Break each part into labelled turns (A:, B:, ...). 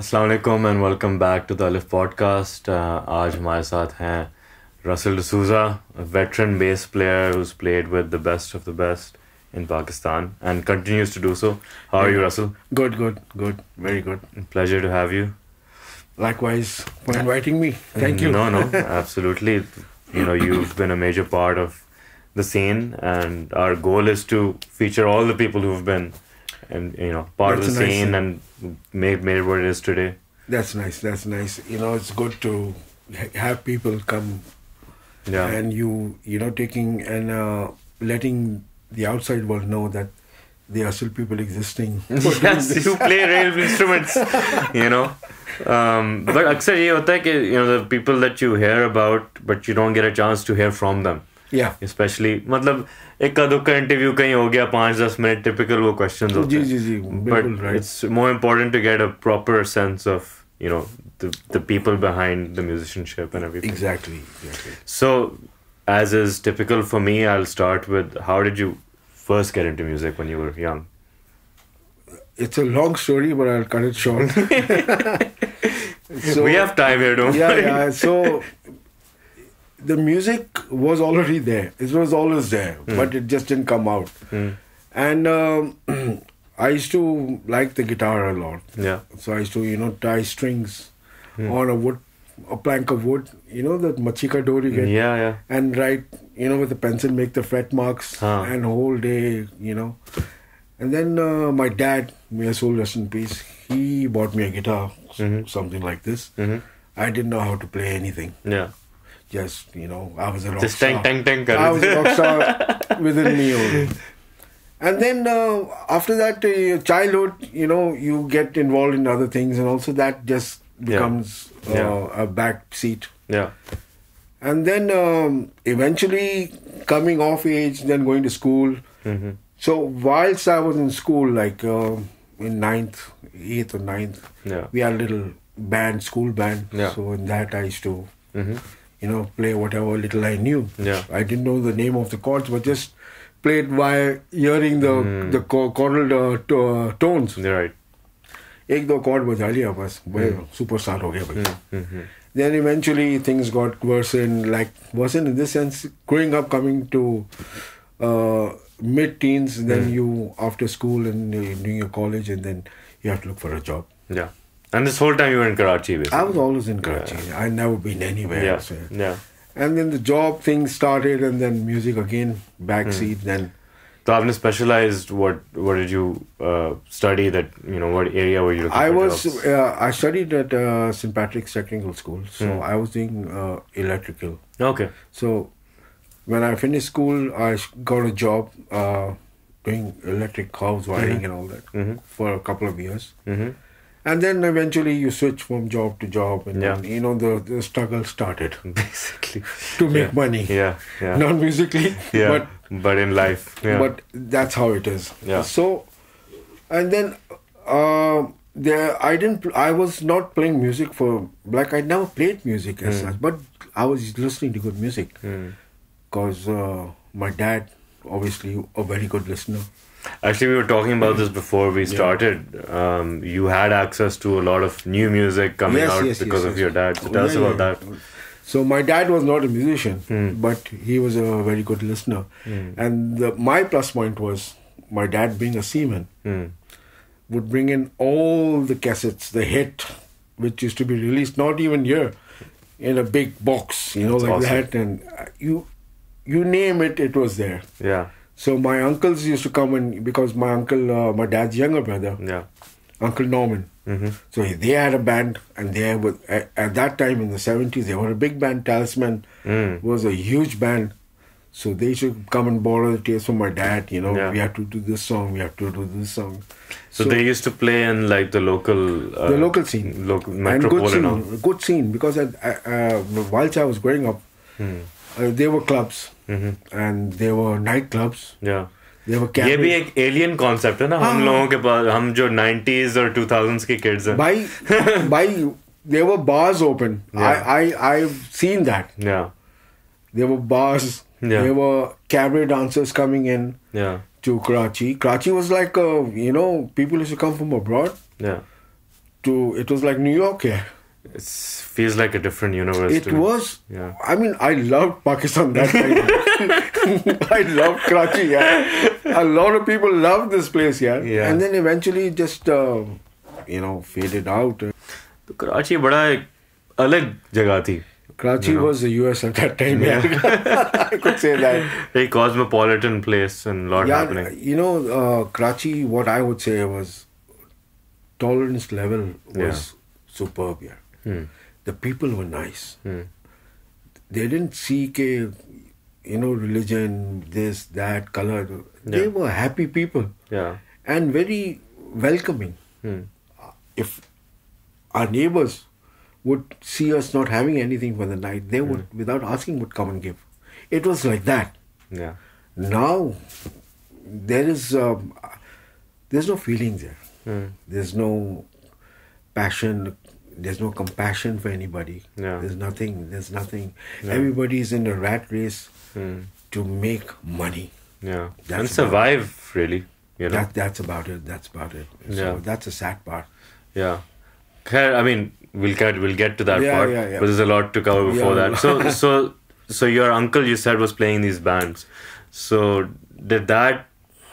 A: Assalamu alaikum and welcome back to the Aleph Podcast. आज हमारे साथ हैं Russell D'Souza, a veteran bass player who's played with the best of the best in Pakistan and continues to do so. How are you, Russell?
B: Good. Very good.
A: Pleasure to have you.
B: Likewise for inviting me. Thank you.
A: No, absolutely. You know, you've been a major part of the scene and our goal is to feature all the people who've been part of the scene and made it what it is today.
B: That's nice. You know, it's good to have people come and taking and letting the outside world know that there are still people existing.
A: Yes, who play real instruments, But अक्सर ये होता है कि, the people that you hear about, but you don't get a chance to hear from them.
B: Yeah.
A: Especially, मतलब एक का दुक्का interview कहीं हो गया 5-10 मिनट typical वो questions होते हैं.
B: जी,
A: but
B: right.
A: It's more important to get a proper sense of the people behind the musicianship and everything.
B: Exactly.
A: So, as is typical for me, I'll start with how did you first get into music when you were young?
B: It's a long story, but I'll cut it short.
A: We have time here, don't we?
B: Yeah. So the music was already there. It was always there, but it just didn't come out. And I used to like the guitar a lot.
A: Yeah.
B: So I used to, tie strings on a plank of wood. You know that machika door you get?
A: Yeah.
B: And write, with a pencil, make the fret marks and whole day, And then my dad, may his soul rest in peace, he bought me a guitar, something like this. I didn't know how to play anything.
A: Yeah.
B: Just, I was a rock
A: Just
B: star.
A: Just
B: I was a rock star within me only. And then after that, childhood, you get involved in other things and also that just becomes a back seat.
A: Yeah.
B: And then eventually coming of age, then going to school. So whilst I was in school, like in 8th or 9th, we had a little band, school band.
A: Yeah.
B: So in that I used to, play whatever little I knew.
A: Yeah.
B: I didn't know the name of the chords, but just played by hearing the chordal tones.
A: Right.
B: एक दो chord बजा लिया बस, superstar हो गया भाई. Then eventually things got worse in this sense, growing up, coming to mid-teens, then you, after school and doing your college, and then you have to look for a job.
A: Yeah. And this whole time you were in Karachi, basically.
B: I was always in Karachi. I'd never been anywhere else.
A: Yeah.
B: And then the job thing started, and then music again, backseat, then...
A: So आपने specialized, what did you study, that, what area were you looking for?
B: I studied at St. Patrick's Technical School, so I was doing electrical.
A: Okay.
B: So when I finished school, I got a job doing electric house wiring and all that for a couple of years. And then eventually you switch from job to job and then, the struggle started.
A: Basically.
B: To make money.
A: Yeah.
B: Not musically,
A: but in life. Yeah.
B: But that's how it is.
A: Yeah.
B: So, and then I was not playing music for Black. I never played music as such, but I was listening to good music. Because my dad, obviously, a very good listener.
A: Actually, we were talking about this before we started. You had access to a lot of new music coming out because of your dad. So tell us about that.
B: So my dad was not a musician, but he was a very good listener. And my plus point was my dad, being a seaman, would bring in all the cassettes, the hit, which used to be released not even here, in a big box,
A: That's
B: like
A: awesome.
B: that. And you name it, it was there.
A: Yeah.
B: So my uncles used to come in, because my uncle, my dad's younger brother, Uncle Norman. So they had a band, and they were, at that time in the 70s, they were a big band. Talisman was a huge band. So they should come and borrow the tapes from my dad, we have to do this song, we have to do this song.
A: So they used to play in like the local
B: scene.
A: Local metropolitan.
B: And good scene, because whilst I was growing up, there were clubs and there were nightclubs.
A: Yeah.
B: There were
A: ये भी एक alien concept है ना, हम लोगों के पास, हम जो 90s और 2000s के kids हैं.
B: By there were bars open. I've seen that.
A: Yeah.
B: There were bars.
A: Yeah.
B: There were cabaret dancers coming in to Karachi. Karachi was like, people used to come from abroad.
A: Yeah.
B: it was like New York here.
A: It feels like a different universe.
B: It was.
A: Yeah.
B: I mean, I loved Pakistan that time. I loved Karachi. Yeah. A lot of people loved this place. Yeah. And then eventually it just, faded out.
A: तो Karachi बड़ा एक अलग जगह थी.
B: Karachi was the US at that time. Yeah. I could say that.
A: A cosmopolitan place and a lot happening.
B: Karachi, what I would say was tolerance level was superb. Yeah. The people were nice. They didn't seek religion, this, that, color. They were happy people.
A: Yeah.
B: And very welcoming. If our neighbors would see us not having anything for the night, they would, without asking, would come and give. It was like that.
A: Yeah.
B: Now, there's no feeling there. There's no passion. There's no compassion for anybody.
A: Yeah.
B: There's nothing.
A: Yeah.
B: Everybody's in a rat race to make money.
A: Yeah. And survive, really.
B: That's about it. So that's a sad part.
A: Yeah. I mean, we'll get to that part.
B: Yeah.
A: But there's a lot to cover before that. So your uncle, you said, was playing these bands. So did that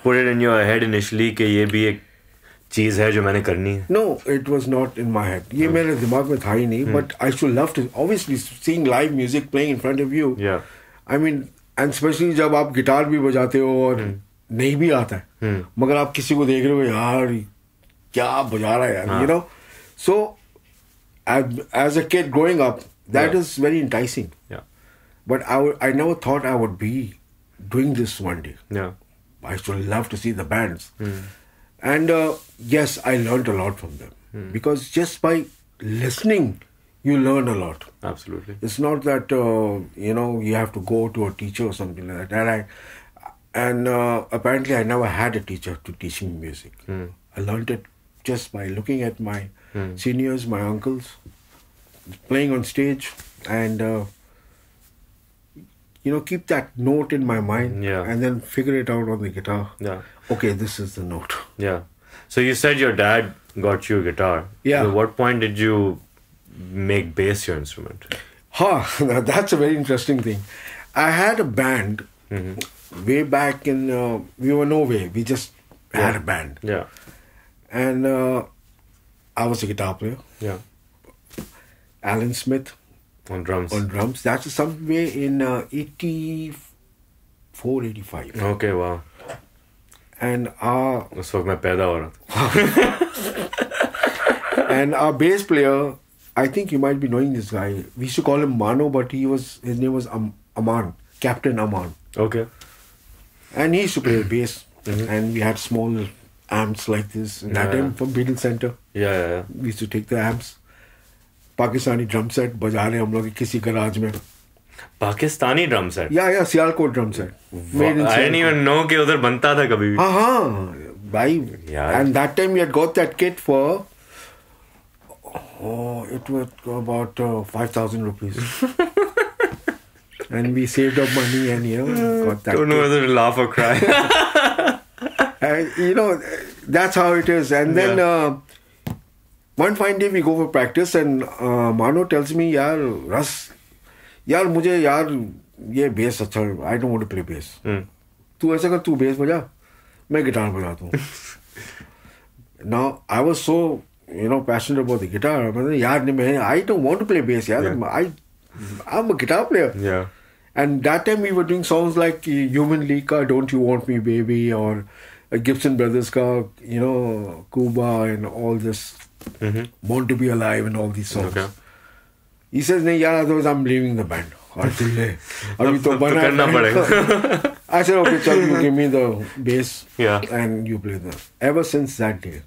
A: put it in your head initially कि ये भी एक चीज है जो मैंने करनी है?
B: No, it was not in my head. ये मेरे दिमाग में था ही नहीं. But I should love to, obviously, seeing live music playing in front of you.
A: Yeah.
B: I mean, and especially जब आप गिटार भी बजाते हो और नहीं भी आता है, मगर आप किसी को देख रहे हो यार क्या बजा रहा है यार, you know. So as a kid growing up, that is very enticing.
A: Yeah.
B: But I never thought I would be doing this one day.
A: Yeah.
B: I should love to see the bands. And yes, I learned a lot from them. Because just by listening, you learn a lot.
A: Absolutely.
B: It's not that, you have to go to a teacher or something like that. And apparently I never had a teacher to teach me music. I learned it just by looking at my seniors, my uncles, playing on stage and... keep that note in my mind and then figure it out on the guitar.
A: Yeah.
B: Okay, this is the note.
A: Yeah. So you said your dad got you a guitar.
B: Yeah.
A: At what point did you make bass your instrument?
B: Now that's a very interesting thing. I had a band way back in... we were nowhere. We just had a band.
A: Yeah.
B: And I was a guitar player.
A: Yeah.
B: Alan Smith.
A: On drums.
B: That's somewhere in 84, 85.
A: Okay, wow.
B: And
A: उस वक्त मैं पैदा हो रहा था.
B: And our bass player, I think you might be knowing this guy. We used to call him Mano, but his name was Aman, Captain Aman.
A: Okay.
B: And he used to play bass. And we had small amps like this. And that time from Beatle Center.
A: Yeah.
B: We used to take the amps. Pakistani drum set बजा रहे हम लोग किसी garage में.
A: Pakistani drum set?
B: Yeah, Sialkot drum set.
A: I didn't even know कि उधर बनता था कभी भी.
B: हाँ, भाई. And that time we had got that kit for, it was about 5,000 rupees. And we saved up money and got that.
A: Don't know whether to laugh or cry.
B: And that's how it is. And then. One fine day we go for practice and Mano tells me, Russ, मुझे ये bass अच्छा, I don't want to play bass. तू ऐसा कर, तू bass बजा, मैं guitar बजाता हूँ. Now I was so passionate about the guitar. I don't want to play bass. I'm a guitar player.
A: Yeah.
B: And that time we were doing songs like Human League ka Don't You Want Me Baby or Gibson Brothers ka Cuba and all this. Born to Be Alive and all these songs.
A: Okay.
B: He says, "नहीं यार, otherwise I'm leaving the band." अभी तो बना
A: करना पड़ेगा.
B: I said, "Okay, chal, you give me the bass and you play the." Ever since that day,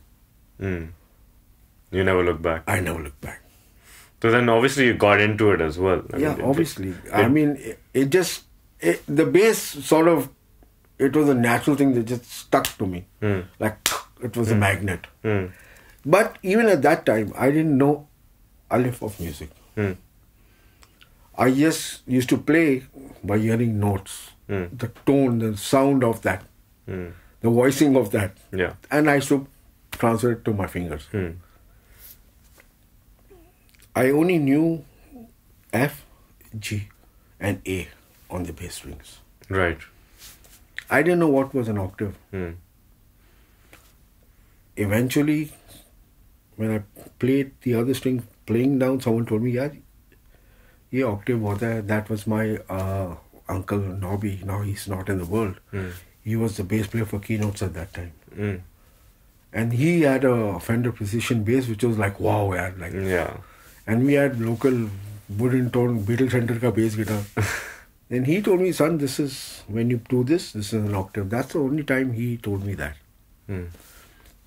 A: you never look back.
B: I never look back.
A: So then, obviously, you got into it as well.
B: Obviously. I mean, the bass sort of, it was a natural thing that just stuck to me, like it was a magnet. But even at that time, I didn't know Aleph of music. I just used to play by hearing notes, the tone, the sound of that, the voicing of that.
A: Yeah.
B: And I used to transfer it to my fingers. I only knew F, G, and A on the bass strings.
A: Right.
B: I didn't know what was an octave. Eventually, when I played the other string, playing down, someone told me, "Yeah, ये octave होता है." That was my uncle Nobby. Now he's not in the world. He was the bass player for Keynotes at that time. And he had a Fender Precision bass, which was like, wow, yaar, like.
A: Yeah.
B: And we had local wooden tone Beatle Center ka bass guitar. Then he told me, son, this is, when you do this is an octave. That's the only time he told me that.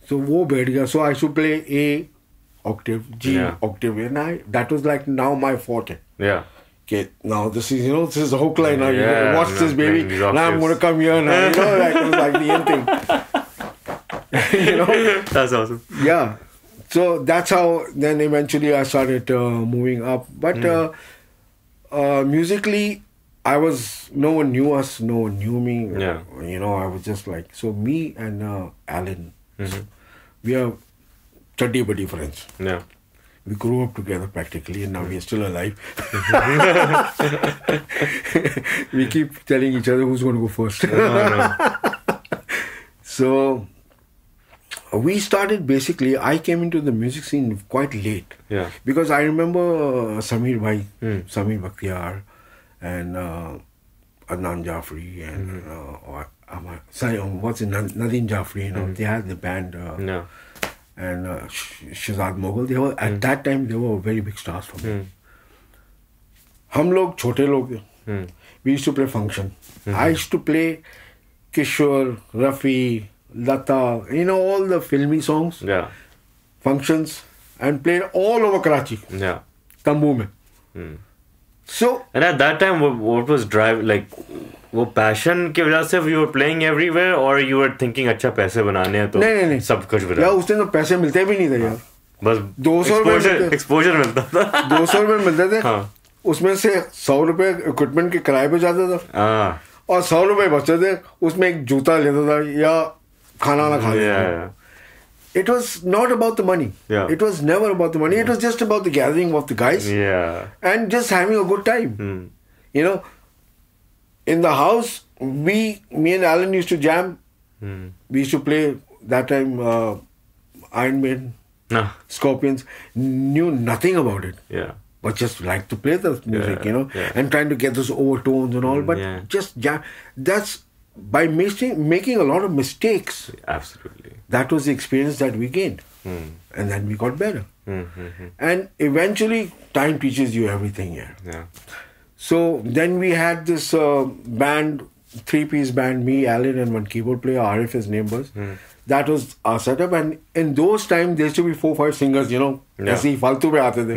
B: So wo baith gaya. So I should play A octave, G octave. And that was like now my forte.
A: Yeah.
B: Okay, now this is, this is the hook line. Now you watch this, baby. Now I'm going to come here now. Like, it was like the end thing.
A: That's awesome.
B: Yeah. So that's how then eventually I started moving up. But musically, no one knew us, no one knew me.
A: Yeah.
B: I was just like, so me and Alan, we are chuddy buddy friends.
A: Yeah.
B: We grew up together practically, and now we are still alive. We keep telling each other who's going to go first. So we started basically, I came into the music scene quite late.
A: Yeah.
B: Because I remember Samir Bhai, Samir Bakhtiyar, and Adnan Jaffrey, and Nadine Jaffrey, they had the band. And Shehzad Mughal, at that time they were very big stars for me. हम लोग छोटे लोग थे. We used to play function. I used to play Kishore, Rafi, Lata, all the filmy songs, functions, and played all over Karachi. Yeah. Tambu mein. So.
A: And at that time, what was driving, like, वो passion की वजह से you were playing everywhere, or you were thinking अच्छा पैसे बनाने हैं तो
B: नहीं
A: सब कुछ बना.
B: यार उस दिन तो पैसे मिलते भी नहीं थे यार.
A: बस
B: 200 रुपए
A: exposure मिलता था.
B: 200 रुपए मिलते थे. उसमें से 100 रुपए इक्विपमेंट के किराए पे जाता था. और 100 रुपए बचते थे. उसमें एक जूता लेता था या खाना ना खा लेता. It was not about the money. Yeah. It was never about the money. It was just about the gathering of the guys. Yeah. And just having a good time. In the house, me and Alan used to jam. We used to play that time Iron Maiden, Scorpions. Knew nothing about it. Yeah. But just like to play the music, and trying to get those overtones and all. But just jam. That's by making a lot of mistakes.
A: Absolutely.
B: That was the experience that we gained. And then we got better. And eventually, time teaches you everything here. Yeah. So then we had this band, 3-piece band, me, Alan, and one keyboard player, Arif, his name was. That was our setup. And in those times, there used to be 4-5 singers, ऐसे ही फालतू पे आते थे.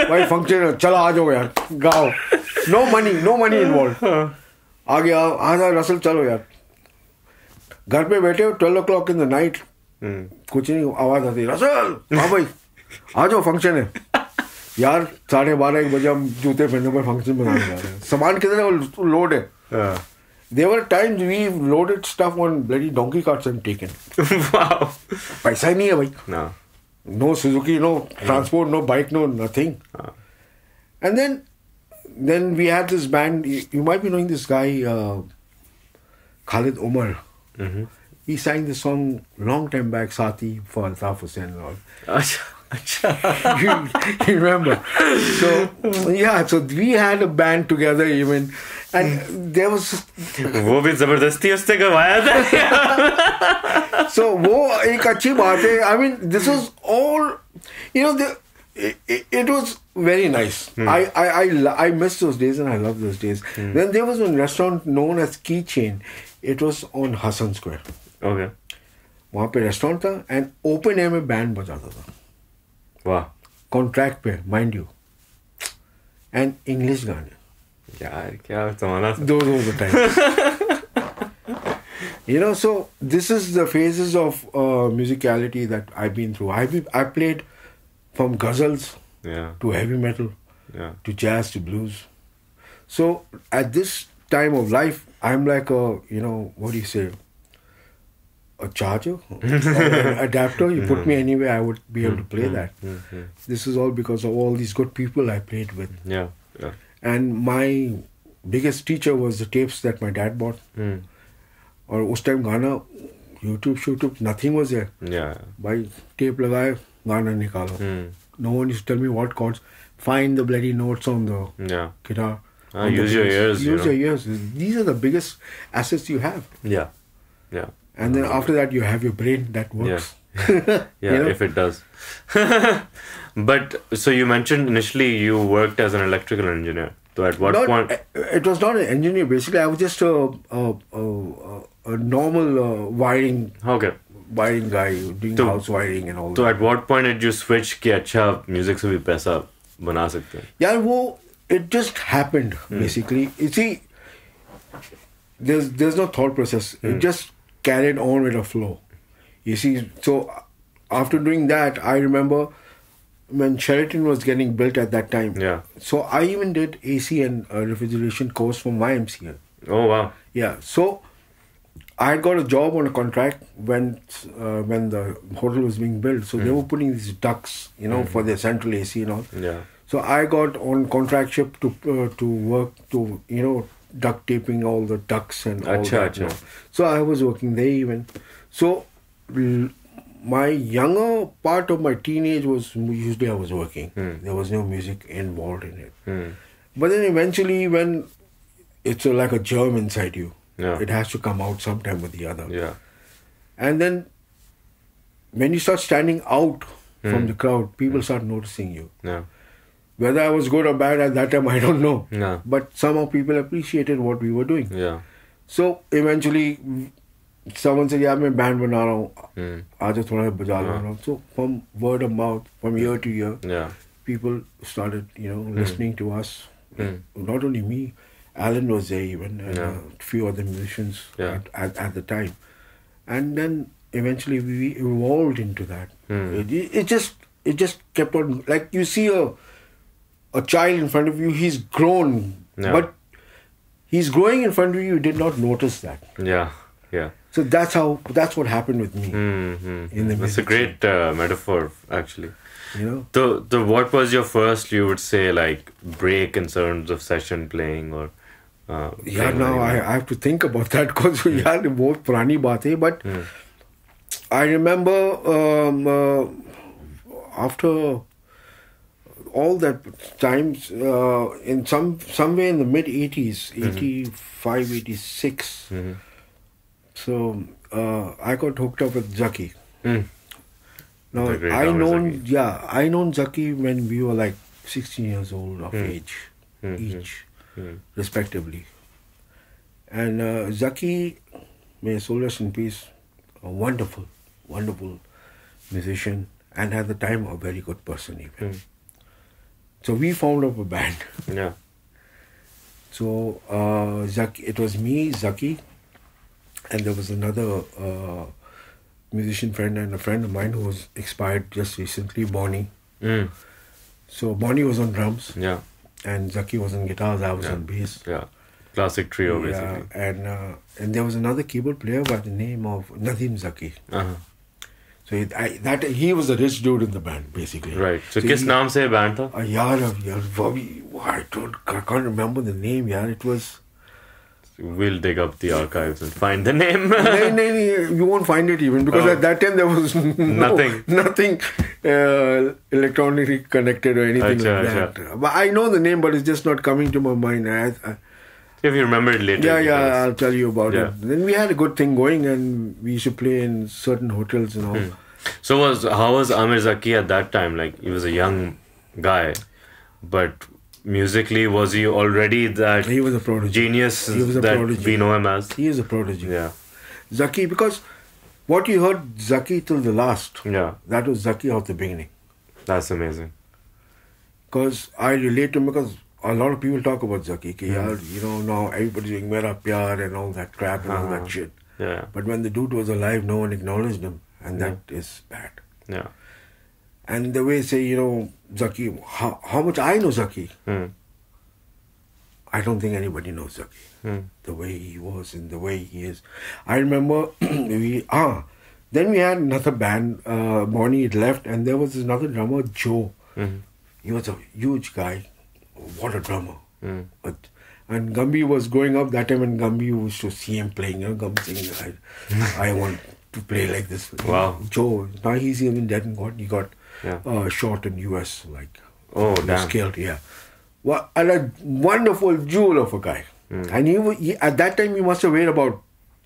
B: भाई function, चलो आ जाओ यार, गाओ. No money involved. आ गया, आजा रसल चलो यार. घर पे बैठे हो 12 o'clock in the night. कुछ नहीं, आवाज आती है, रसल, हाँ भाई, आ जाओ फंक्शन है. यार 12:30-1 बजे हम जूते पहनने पर फंक्शन बनाने जा रहे हैं. सामान कितने लोड है. There were times we loaded stuff on bloody donkey carts and taken. Wow. पैसा ही नहीं है भाई. No Suzuki, no transport, no bike, no nothing. And then we had this band. You might be knowing this guy, Khalid Umar. He sang this song long time back, Sati, for Altaf Hussain and all. you remember? So we had a band together even, and there was.
A: वो भी ज़बरदस्ती उससे गवाया था.
B: So वो एक अच्छी बात है. I mean, this was all, it was very nice. I miss those days and I love those days. Then there was a restaurant known as Keychain. It was on Hassan Square.
A: Okay.
B: वहाँ पे restaurant था and open air में band बजाता था.
A: वाह.
B: Contract पे, mind you. And English गाने.
A: यार क्या ज़माना था.
B: Those were the times. So this is the phases of musicality that I've been through. I played from ghazals to heavy metal to jazz to blues. So at this time of life, I'm like what do you say? a charger, or an adapter. You put me anywhere, I would be able to play that. This is all because of all these good people I played with.
A: Yeah, yeah.
B: And my biggest teacher was the tapes that my dad bought. Or उस time गाना YouTube, nothing was there.
A: Yeah.
B: By tape लगाए, गाना निकालो. No one used to tell me what chords. Find the bloody notes on the guitar.
A: Use your ears.
B: Use your ears. These are the biggest assets you have.
A: Yeah, yeah.
B: And then after that, you have your brain that works.
A: Yeah, if it does. But so you mentioned initially you worked as an electrical engineer. So at what point?
B: It was not an engineer. Basically, I was just a normal wiring.
A: Okay.
B: Wiring guy doing house wiring and all.
A: So at what point did you switch कि अच्छा music से भी पैसा बना सकते हैं?
B: Yeah, it just happened basically. You see, there's no thought process. It just carried on with a flow. You see, so after doing that, I remember when Sheraton was getting built at that time.
A: Yeah.
B: So I even did AC and refrigeration course from my MCL.
A: Oh wow.
B: Yeah. So I had got a job on a contract when the hotel was being built. So they were putting these ducts, for their central AC and all.
A: Yeah.
B: So I got on contract ship to work to duct taping all the ducts and all that. So I was working there even. So my younger part of my teenage was usually I was working. There was no music involved in it. But then eventually when it's like a germ inside you, it has to come out sometime or the other.
A: Yeah.
B: And then when you start standing out from the crowd, people start noticing you.
A: Yeah.
B: Whether I was good or bad at that time, I don't know.
A: Yeah.
B: But somehow people appreciated what we were doing.
A: Yeah.
B: So eventually, someone said, "Yeah, मैं band बना रहा हूँ, आजा थोड़ा बजा लो." So from word of mouth, from year to year, people started, listening to us. Not only me, Alan was there even, and a few other musicians at the time. And then eventually we evolved into that. It just kept on, like you see a child in front of you, he's grown, but he's growing in front of you, you did not notice that.
A: Yeah, yeah.
B: So that's what happened with me. In the
A: that's a great metaphor, actually.
B: So
A: what was your first, you would say, like, break in terms of session playing or...
B: now I have to think about that because यार बहुत पुरानी बात है. But I remember after all that times in somewhere in the mid 80s, 85, 86. So I got hooked up with Zaki. Now I known Zaki when we were like 16 years old of age each. Respectively. And Zaki, may his soul rest in peace, a wonderful, wonderful musician, and at the time a very good person even. So we formed up a band.
A: Yeah.
B: So Zaki, it was me, Zaki, and there was another musician friend and a friend of mine who was expired just recently, Bonnie. So Bonnie was on drums.
A: Yeah.
B: And Zaki was on guitars, I was on bass.
A: Yeah, classic trio basically.
B: And there was another keyboard player by the name of Nadeem Zaki. So he was a rich dude in the band basically.
A: Right. So किस नाम से band था?
B: I can't remember the name. यार, it was.
A: We'll dig up the archives and find the name.
B: No, you won't find it even because at that time there was nothing electronically connected or anything like that. But I know the name, but it's just not coming to my mind.
A: If you remember it later.
B: Yeah, I'll tell you about it. Then we had a good thing going and we used to play in certain hotels and all.
A: So how was Aamir Zaki at that time? Like, he was a young guy, but musically, was he already that
B: he was a prodigy.
A: Genius that we know him as?
B: He is a prodigy.
A: Yeah.
B: Zaki, because what you heard Zaki till the last, that was Zaki of the beginning.
A: That's amazing.
B: Because I relate to him because a lot of people talk about Zaki. Now everybody's doing Mera Pyar and all that crap and all that shit.
A: Yeah.
B: But when the dude was alive, no one acknowledged him. And that is bad.
A: Yeah.
B: And the way say, Zaki, how much I know Zaki. I don't think anybody knows Zaki. The way he was and the way he is. I remember then we had another band. Bonnie had left, and there was another drummer, Joe. He was a huge guy. What a drummer. And Gumby was growing up that time, and Gumby used to see him playing. Gumby saying, I want to play like this.
A: Wow.
B: Joe, now he's even dead and gone. He got shot in US, like.
A: Oh,
B: he was
A: damn.
B: killed, yeah. Well, and a wonderful jewel of a guy. And he at that time he must have weighed about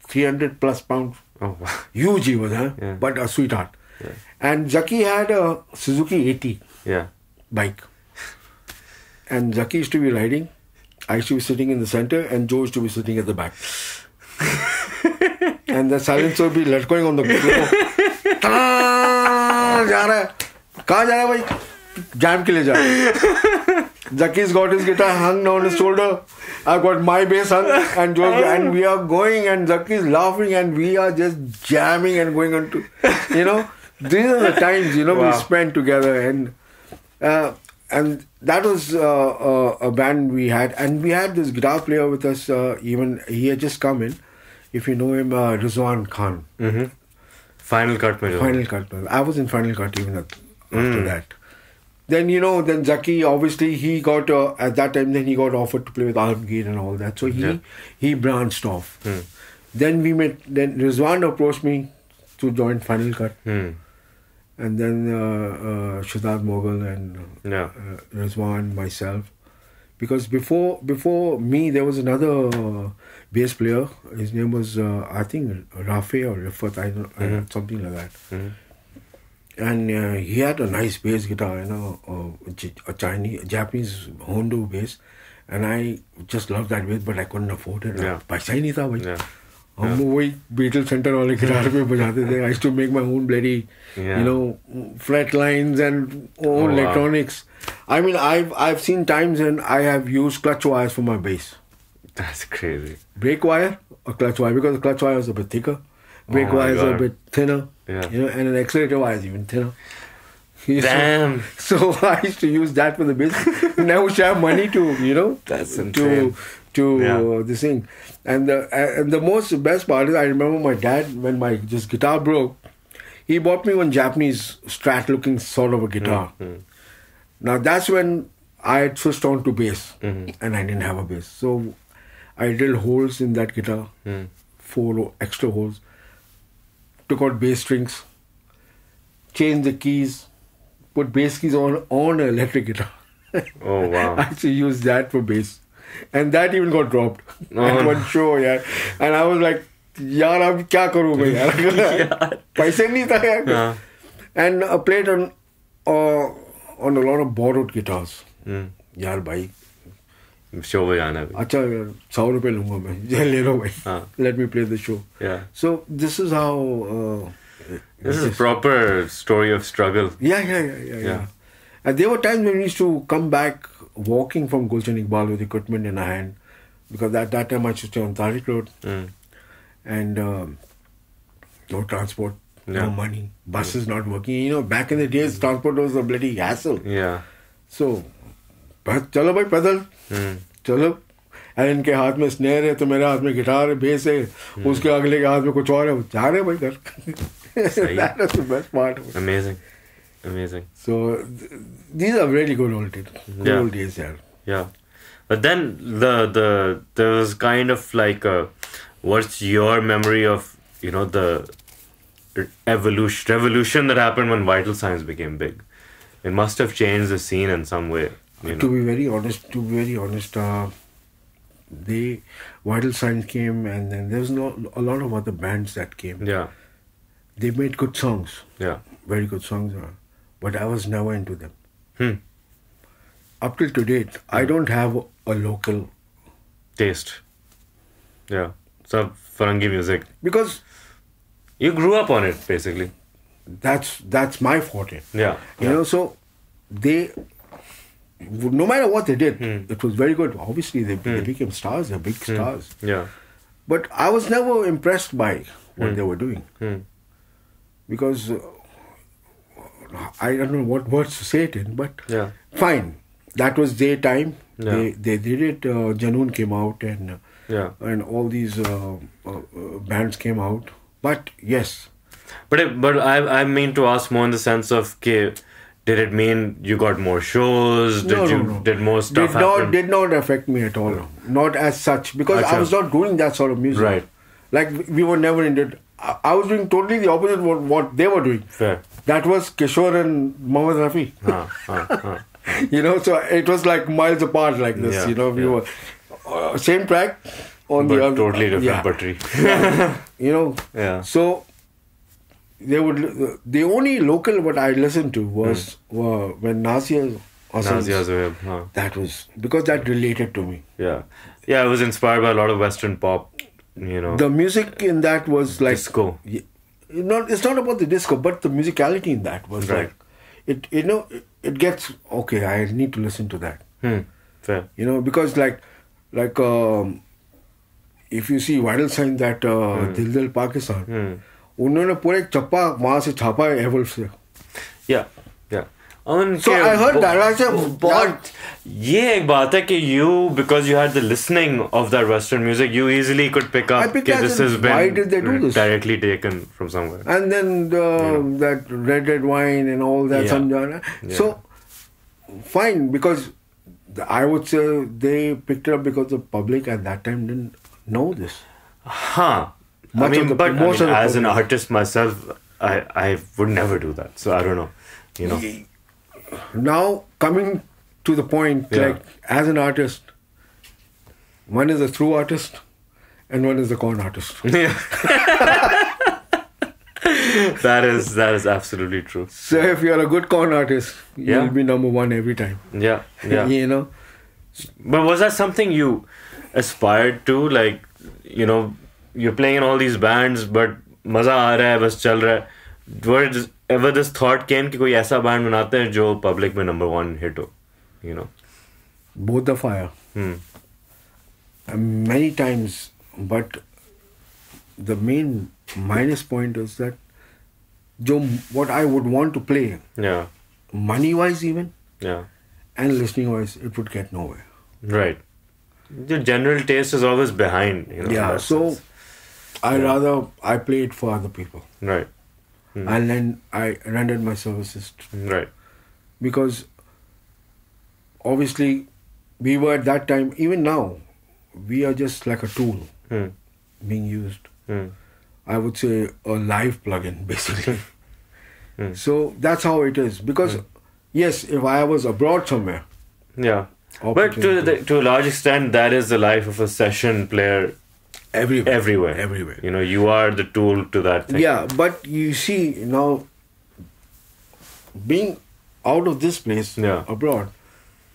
B: 300 plus pounds.
A: Oh, wow.
B: Huge he was,
A: Yeah.
B: But a sweetheart.
A: Yeah.
B: And Zaki had a Suzuki 80
A: Yeah.
B: bike. And Zaki used to be riding. I used to be sitting in the center, and Joe used to be sitting at the back. And the silencer would be going on the floor. जा रहा है कहाँ जा रहा है भाई jam के लिए जा रहा है Zaki's got his guitar hung on his shoulder. I've got my bass hung, and we are going, and Zaki's laughing, and we are just jamming and going on to, these are the times,
A: Wow.
B: we spent together, and that was a band we had, and we had this guitar player with us. Even he had just come in, if you know him, Rizwan Khan.
A: Final Cut.
B: Final Cut. I was in Final Cut even after that. Then, then Zaki, obviously, he got, at that time, then he got offered to play with Alamgir and all that. So he branched off. Then we met, then Rizwan approached me to join Final Cut. And then Shehzad Mughal and Rizwan, myself. Because before me, there was another bass player. His name was, I think, Rafe or Rifat, I don't something like that. And he had a nice bass guitar, a Japanese Hondo bass. And I just loved that bass, but I couldn't afford it. Paisa hi nahi tha bhai. हम वही Beatles Center वाले guitar पे बजाते थे. I used to make my own bloody, fret lines and own electronics. I mean, I've seen times when I have used clutch wires for my bass.
A: That's crazy.
B: Brake wire or clutch wire, because the clutch wire is a bit thicker. Brake wire is a bit thinner. And an accelerator wire is even thinner.
A: Damn.
B: So I used to use that for the bass. And I wish I have money to,
A: That's insane.
B: to this thing. And the best part is, I remember my dad, when my guitar broke, he bought me one Japanese Strat looking sort of a guitar. Now that's when I had switched on to bass, and I didn't have a bass. So I drilled holes in that guitar, 4 extra holes, took out bass strings, changed the keys, put bass keys on an electric guitar.
A: Oh, wow.
B: I actually used that for bass. And that even got dropped at one show, yeah. And I was like, yaar, ab kya karu main, yaar? Paise nahi tha, yaar. And I played on a lot of borrowed guitars. Yaar, bhai.
A: Show bajana bhi.
B: Acha, 100 rupees lunga main. Le lo bhai. Let me play the show.
A: Yeah.
B: So this is how...
A: this is a proper story of struggle.
B: Yeah. And there were times when we used to come back walking from Gulshan Iqbal with equipment in our hand, because at that time I used to stay on Tariq Road, and no transport, no money, buses not working. Back in the days, transport was a bloody hassle.
A: Yeah.
B: So, chalo bhai, pedal, chalo. And इनके हाथ में snare है, तो मेरे हाथ में guitar है, base है, उसके अगले के हाथ में कुछ और है, जा रहे भाई घर. That was the best part.
A: Amazing.
B: So these are really good old days. Old days, yeah.
A: Yeah. But then there was kind of like what's your memory of the revolution that happened when Vital Signs became big? It must have changed the scene in some way.
B: To be very honest, Vital Signs came, and then there was a lot of other bands that came.
A: Yeah.
B: They made good songs.
A: Yeah.
B: Very good songs. But I was never into them. Up till to date, I don't have a local
A: taste. Yeah. So Farangi music.
B: Because
A: you grew up on it, basically.
B: That's my forte.
A: Yeah.
B: So they, no matter what they did, it was very good. Obviously, they became stars. They're big stars.
A: Yeah.
B: But I was never impressed by what they were doing. Because I don't know what words to say it in, but fine. that was their time.
A: Yeah.
B: They did it. Janoon came out and all these bands came out. But yes.
A: But I mean to ask more in the sense of did it mean you got more shows? Did more stuff happen?
B: Did not affect me at all. Not as such, because I was not doing that sort of music.
A: Right.
B: Like we were never into it. I was doing totally the opposite of what they were doing.
A: Fair.
B: That was Kishore and Mohammed Rafi. So it was like miles apart like this.
A: Yeah,
B: we were same track on
A: but
B: the other.
A: Totally different buttery.
B: Yeah. So they would. The only local what I listened to was when Nazia
A: Zoeb.
B: That was because that related to me.
A: Yeah. Yeah, I was inspired by a lot of Western pop.
B: The music in that was like
A: disco.
B: It's not about the disco, but the musicality in that was like it. It gets okay. I need to listen to that.
A: Fair.
B: Because like if you see Vital Sign that Dil Dil Pakistan, उन्होंने पूरे चप्पा वहाँ से छापा है एवल से.
A: Yeah.
B: So I heard that. I said,
A: ये एक बात है कि because you had the listening of that Western music, you easily could pick up that this has been
B: why did they do this?
A: Directly taken from somewhere.
B: And then that red wine and all that. So fine, because I would say they picked it up because the public at that time didn't know this. As an artist myself,
A: I would never do that. So I don't know.
B: Now coming to the point, like as an artist, one is a true artist and one is a con artist.
A: Yeah. That is absolutely true.
B: So if you're a good con artist, you'll be number one every time.
A: Yeah.
B: But
A: was that something you aspired to? Like, you're playing in all these bands, but maza aa raha hai, bas chal raha hai. Ever this thought came कि कोई ऐसा band बनाते हैं जो public में number one hit हो,
B: Both the fire. Many times, but the main minus point is that what I would want to play, money wise even, and listening wise, it would get nowhere.
A: Right. The general taste is always behind.
B: So I play it for other people.
A: Right.
B: And then I rendered my services.
A: Right.
B: Because obviously we were at that time, even now, we are just like a tool being used. I would say a live plugin, basically. So that's how it is. Because, yes, if I was abroad somewhere.
A: Yeah. But to a large extent, that is the life of a session player. Everywhere. You are the tool to that thing.
B: Yeah, but you see now, being out of this place abroad,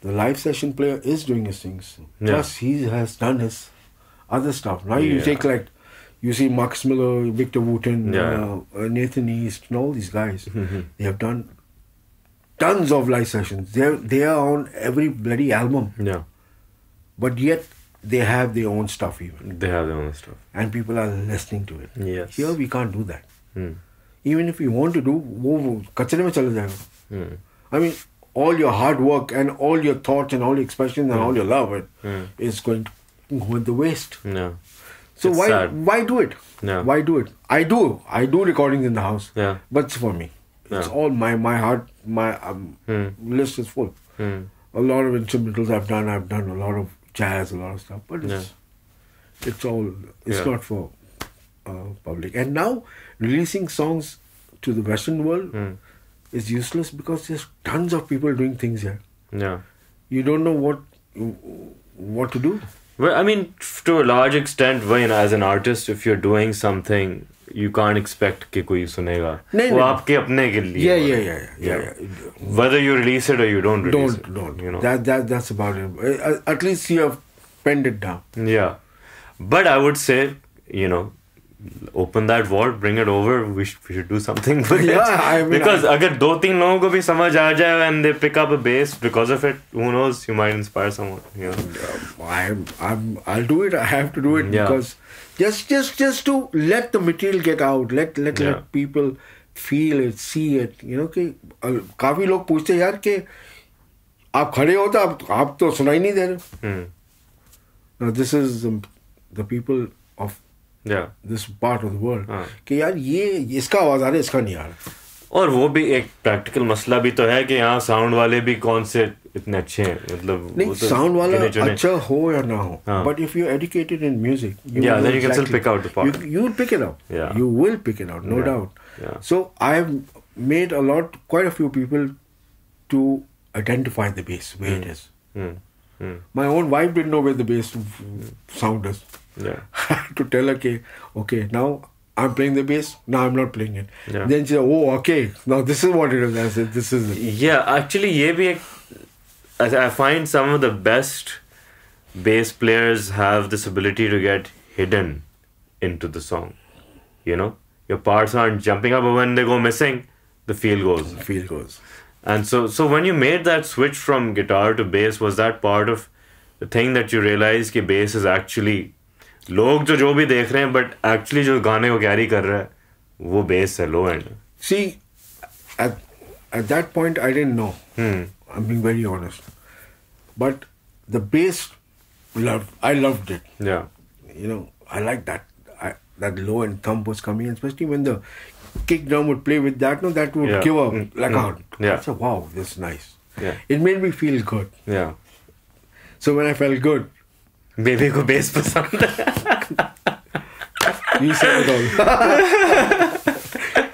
B: the live session player is doing his things. Plus, he has done his other stuff. Now you take you see Max Miller, Victor Wooten, Nathan East, and all these guys. They have done tons of live sessions. They are on every bloody album.
A: Yeah.
B: But yet, they have their own stuff even.
A: They have their own stuff.
B: And people are listening to it.
A: Yes.
B: Here we can't do that. Even if we want to do, wo kachre mein chala jayega. I mean, all your hard work and all your thoughts and all your expressions and all your love is going to go in the waste.
A: Yeah.
B: So why do it?
A: Yeah.
B: Why do it? I do recordings in the house.
A: Yeah.
B: But it's for me. It's all my heart, my list is full. A lot of instrumentals I've done a lot of jazz, a lot of stuff, but it's not for public. And now releasing songs to the Western world is useless because there's tons of people doing things here.
A: Yeah,
B: you don't know what to do.
A: Well, I mean, to a large extent, as an artist, if you're doing something, you can't expect कि कोई सुनेगा. वो आपके अपने के लिए.
B: Yeah.
A: Whether you release it or you don't release it.
B: Don't. That's about it. At least you have penned it down.
A: Yeah. But I would say, open that vault, bring it over. We should do something with it.
B: I mean,
A: because अगर 2-3 लोगों को भी समझ आ जाए and they pick up a bass because of it, who knows? You might inspire someone.
B: I'll do it. I have to do it because just to let the material get out. Let people feel it, see it. कि काफी लोग पूछते यार कि आप खड़े हो तो आप तो सुनाई नहीं दे रहे. Now this is the people of this part of the world. कि यार ये इसका आवाज आ रहा है, इसका नहीं आ रहा.
A: और वो भी एक प्रैक्टिकल मसला भी तो है कि यहाँ साउंड वाले भी कौन से इतने अच्छे हैं, मतलब
B: नहीं साउंड वाला अच्छा हो या ना हो, but if you're educated in music,
A: then you can still pick out the part.
B: You will pick it out. You will pick it out, no doubt. So I've made quite a few people to identify the bass where it is. My own wife didn't know where the bass sound is. I had to tell her, okay, now I'm playing the bass, now I'm not playing it. Then she said, oh, okay, now this is what it is. I said, this is it.
A: Yeah, actually, I find some of the best bass players have this ability to get hidden into the song. You know, your parts aren't jumping up, but when they go missing, the feel goes.
B: The feel goes.
A: And so when you made that switch from guitar to bass, was that part of the thing that you realized कि bass is actually लोग जो भी देख रहे हैं, but actually जो गाने को carry कर रहा है वो bass है, low end.
B: See, at that point I didn't know. I'm being very honest. But the bass, I loved it.
A: Yeah.
B: You know, I liked that low end thump was coming, especially when the kick drum would play with that. No, that would give up like out. I said, wow, this is nice.
A: Yeah.
B: It made me feel good.
A: Yeah.
B: So when I felt good,
A: baby को bass पसंद है.
B: You said it all.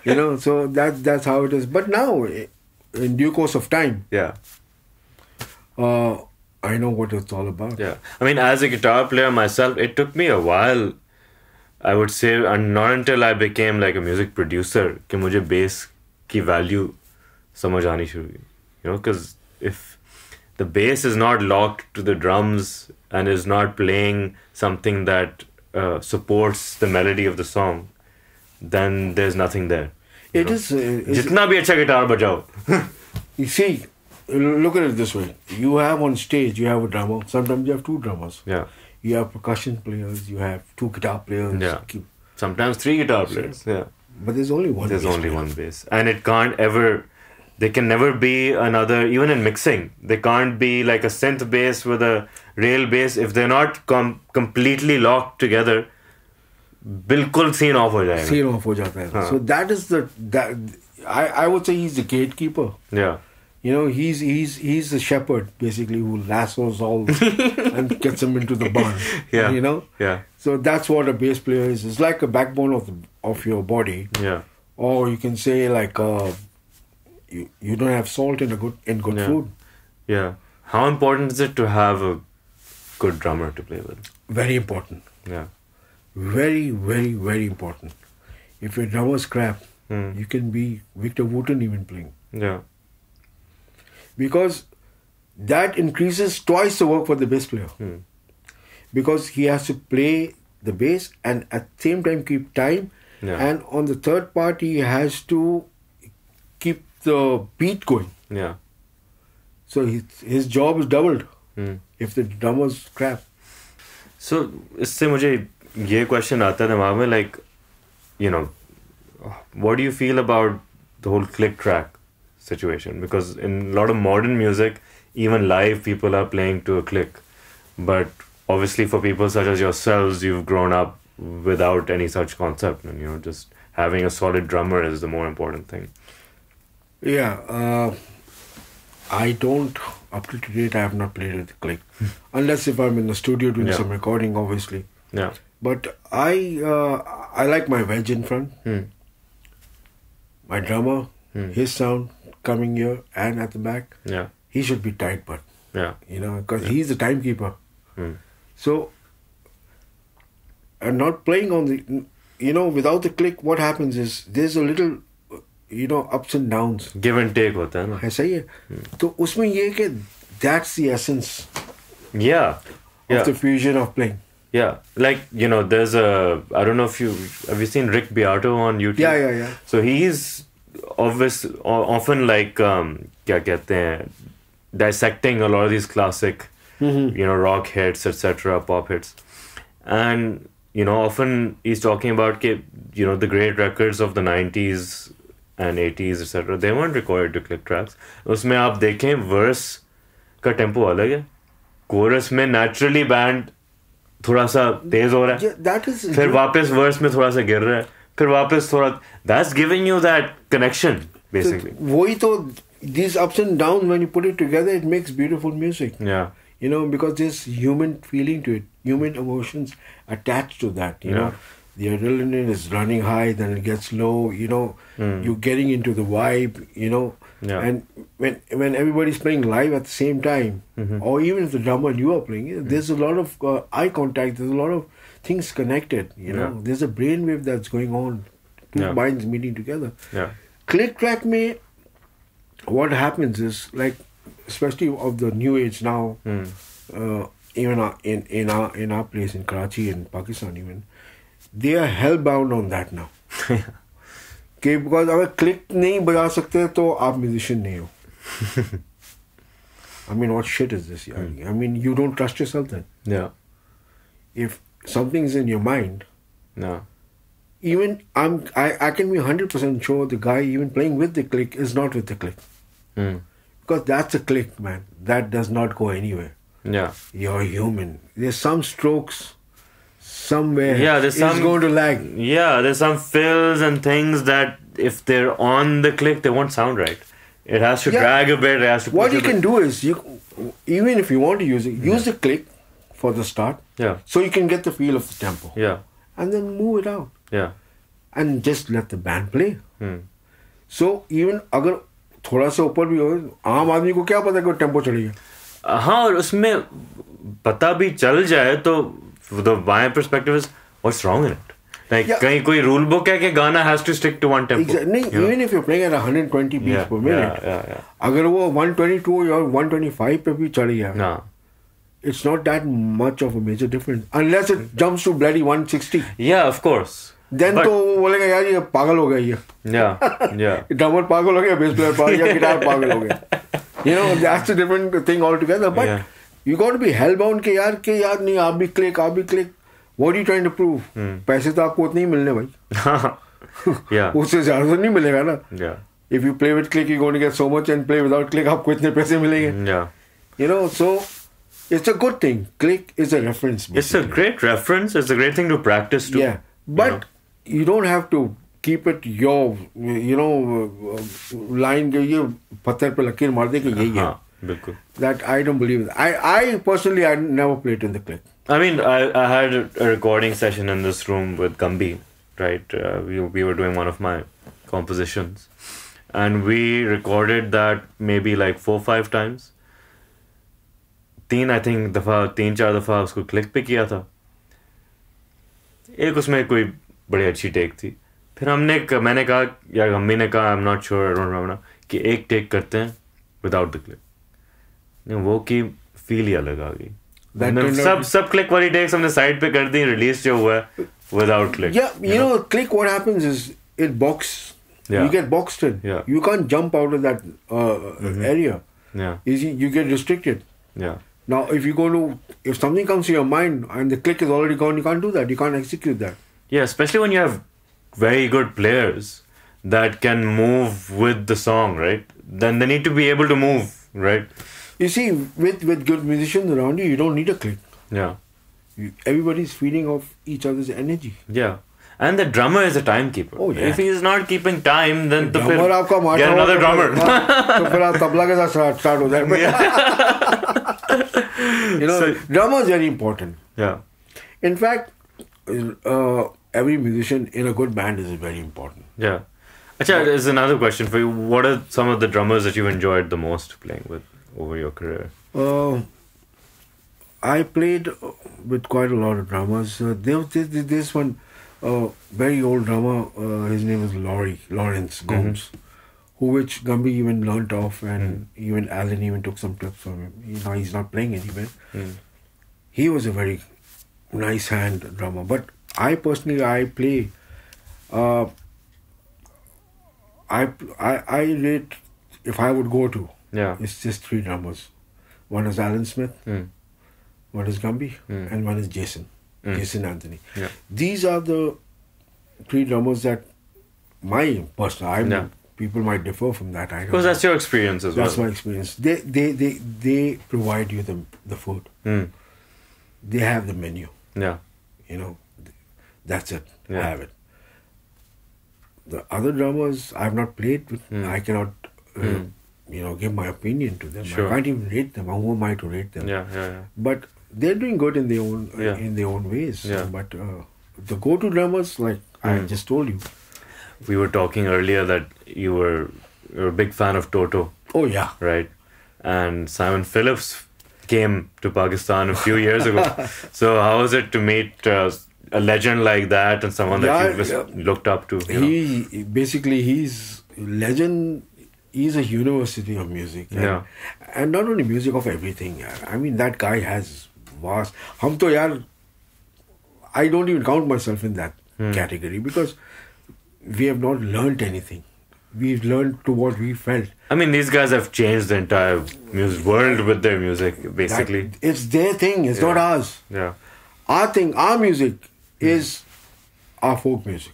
B: You know, so that's how it is. But now, in due course of time, I know what it's all about.
A: Yeah. I mean, as a guitar player myself, it took me a while, I would say, and not until I became like a music producer कि मुझे bass की value समझ आनी शुरू हुई. You know, because if the bass is not locked to the drums and is not playing something that supports the melody of the song, then there's nothing there.
B: It is.
A: जितना भी अच्छा guitar बजाओ.
B: You see, look at it this way. You have on stage, you have a drummer. Sometimes you have two drummers.
A: Yeah.
B: You have percussion players. You have two guitar players.
A: Yeah. Sometimes three guitar players. Yeah.
B: But there's only one.
A: There's only one bass, and it can't ever. There can never be another. Even in mixing, there can't be like a synth bass with a real bass if they're not completely locked together. बिल्कुल scene off हो जाएगा.
B: Scene off हो जाता है. So that is I would say he's the gatekeeper.
A: Yeah.
B: You know, he's the shepherd basically who lassos all and gets them into the barn.
A: Yeah.
B: You know.
A: Yeah.
B: So that's what a bass player is. It's like a backbone of your body.
A: Yeah.
B: Or you can say like you don't have salt in good food.
A: Yeah. How important is it to have a good drummer to play with?
B: Very important.
A: Yeah.
B: Very, very, very important. If your drummer's crap, you can be Victor Wooten even playing.
A: Yeah.
B: Because that increases twice the work for the bass player. Because he has to play the bass and at the same time keep time.
A: Yeah.
B: And on the third part, he has to keep the beat going.
A: Yeah.
B: So his job is doubled if the drummer's crap.
A: So, इससे मुझे ये question आता है दिमाग में, like, you know, what do you feel about the whole click track situation? Because in a lot of modern music, even live, people are playing to a click. But obviously for people such as yourselves, you've grown up without any such concept. And, you know, just having a solid drummer is the more important thing.
B: Yeah. I don't, up to date, I have not played with the click. Unless if I'm in the studio doing some recording, obviously.
A: Yeah.
B: But I like my wedge in front. My drummer, his sound coming here and at the back.
A: Yeah.
B: He should be tight, but you know, because he's the timekeeper. So, and not playing on the, you know, without the click, what happens is there's a little, you know, ups and downs.
A: Give and take होता है ना.
B: ऐसा ही है. तो उसमें ये है कि that's the essence.
A: Yeah.
B: Of the fusion of playing.
A: Yeah, like, you know, there's I don't know if have you seen Rick Beato on YouTube?
B: Yeah.
A: So he's often like, क्या कहते हैं, dissecting a lot of these classic, you know, rock hits, etc., pop hits. And, you know, often he's talking about, you know, the great records of the 90s and 80s, etc., they weren't recorded to click tracks. उसमें आप देखें verse का tempo अलग है, coarse में naturally band थोड़ा सा तेज हो रहा है, फिर वापस वर्स में थोड़ा सा गिर रहा है, फिर वापस थोड़ा, that's giving you that connection basically.
B: वही तो, these ups and downs, when you put it together, it makes beautiful music.
A: Yeah.
B: You know, because there's human feeling to it, human emotions attached to that. You know, the adrenaline is running high, then it gets low. You know, you're getting into the vibe. You know, and when everybody's playing live at the same time, or even if the drummer and you are playing, there's a lot of eye contact. There's a lot of things connected. You know, there's a brainwave that's going on. Two minds meeting together.
A: Yeah.
B: Click track me. What happens is, like, especially of the new age now, even in our place in Karachi and Pakistan, even they are hellbound on that now. Okay, because अगर click नहीं बजा सकते तो आप musician नहीं हो. I mean, what shit is this? I mean, you don't trust yourself then.
A: Yeah.
B: If something's in your mind,
A: no.
B: Even I can be 100% sure the guy even playing with the click is not with the click. Because that's a click, man. That does not go anywhere.
A: Yeah.
B: You're human. There's some strokes somewhere.
A: Yeah, there's some
B: going to lag.
A: Yeah, there's some fills and things that if they're on the click, they won't sound right. It has to drag a bit. It has to.
B: What you can do is even if you want to use it, use the click for the start.
A: Yeah.
B: So you can get the feel of the tempo.
A: Yeah.
B: And then move it out.
A: Yeah.
B: And just let the band play. So even अगर थोड़ा सा ऊपर भी हो, आम आदमी को क्या पता कि टेम्पो चढ़ेगा.
A: हाँ, और उसमें पता भी चल जाए तो the my perspective is what's wrong in it. Like कहीं कोई rule book है कि गाना has to stick to one tempo.
B: Exactly. नहीं, even if you're playing at 120 beats per minute, अगर वो 122 or 125 पे भी चढ़ गया, it's not that much of a major difference unless it jumps to bloody 160.
A: Yeah, of course.
B: Then तो वो बोलेगा यार ये पागल हो गया ये.
A: Yeah.
B: Drummer पागल हो गया, bass player पागल हो गया, guitar पागल हो गया. You know, that's a different thing altogether. But you got to be hellbound कि यार नहीं आप भी click. What are you trying to prove? पैसे तो आपको उतने ही मिलने भाई.
A: Yeah.
B: उससे ज़्यादा तो नहीं मिलेगा ना.
A: Yeah.
B: If you play with click, you're going to get so much, and play without click, आपको इतने पैसे मिलेंगे.
A: Yeah.
B: You know, so it's a good thing. Click is a reference. Basically.
A: It's a great reference. It's a great thing to practice too.
B: Yeah, but you don't have to keep it your, line के ये पत्थर पे लकीर मार दे कि यही है.
A: हाँ, बिल्कुल.
B: That I don't believe. I personally I never played in the click.
A: I mean, I had a recording session in this room with Gambi, right? We were doing one of my compositions, and we recorded that maybe like 4-5 times. 3-4 दफा उसको click पे किया था. एक उसमें कोई बड़ी अच्छी टेक थी. फिर मैंने कहा या गम्मी ने कहा, I am not sure, I don't remember, कि एक टेक करते हैं विदाउट द क्लिक. वो की फील ही अलग आ गई. सब क्लिक वाली टेक्स हमने साइड पे कर दी, रिलीज जो हुआ है without click.
B: Yeah, you know, click, what happens is it box. You get boxed in.
A: Yeah.
B: You can't jump out of that area.
A: Yeah.
B: You get restricted.
A: Yeah.
B: Now, if something comes to your mind and the click is already gone, you can't do that. You can't execute that.
A: Yeah, especially when you have very good players that can move with the song, right? Then they need to be able to move, right?
B: You see, with good musicians around you, you don't need a click.
A: Yeah.
B: Everybody's feeding off each other's energy.
A: Yeah. And the drummer is a timekeeper.
B: Oh, yeah.
A: If he is not keeping time, then
B: the drummer आपका मारता
A: get another drummer.
B: तो फिर आप तबला के साथ start हो जाए. You know, drummer is very important.
A: Yeah.
B: In fact, every musician in a good band is very important.
A: Yeah. Achha, there's another question for you. What are some of the drummers that you enjoyed the most playing with over your career?
B: I played with quite a lot of drummers. There's one very old drummer. His name was Lawrence Gomes, which Gambi even learnt off, and even Alan even took some tips from him. You know, he's not playing anywhere. He was a very nice hand drummer. But I personally, play. I rate, if I would go to, it's just 3 drummers. One is Alan Smith, one is Gambi, and one is Jason Anthony.
A: Yeah.
B: These are the 3 drummers that my personal, people might differ from that. I don't
A: Because
B: know.
A: that's your experience as well.
B: That's my experience. They provide you the food. They have the menu.
A: Yeah.
B: You know, that's it.
A: Yeah.
B: I have it. The other drummers I've not played with. I cannot, give my opinion to them.
A: Sure.
B: I can't even rate them. Who am I to rate them?
A: Yeah.
B: But they're doing good in their own ways.
A: Yeah.
B: But the go-to drummers, like I just told you.
A: We were talking earlier that you're a big fan of Toto.
B: Oh yeah.
A: Right. And Simon Phillips came to Pakistan a few years ago. So how was it to meet a legend like that and someone that you've looked up to?
B: He's legend. He's a university of music. And not only music, of everything. I mean, that guy has vast. I don't even count myself in that category because we have not learnt anything. We've learned to what we felt.
A: I mean, these guys have changed the entire music world with their music, basically.
B: It's their thing. It's not ours.
A: Yeah.
B: Our thing, our music is our folk music.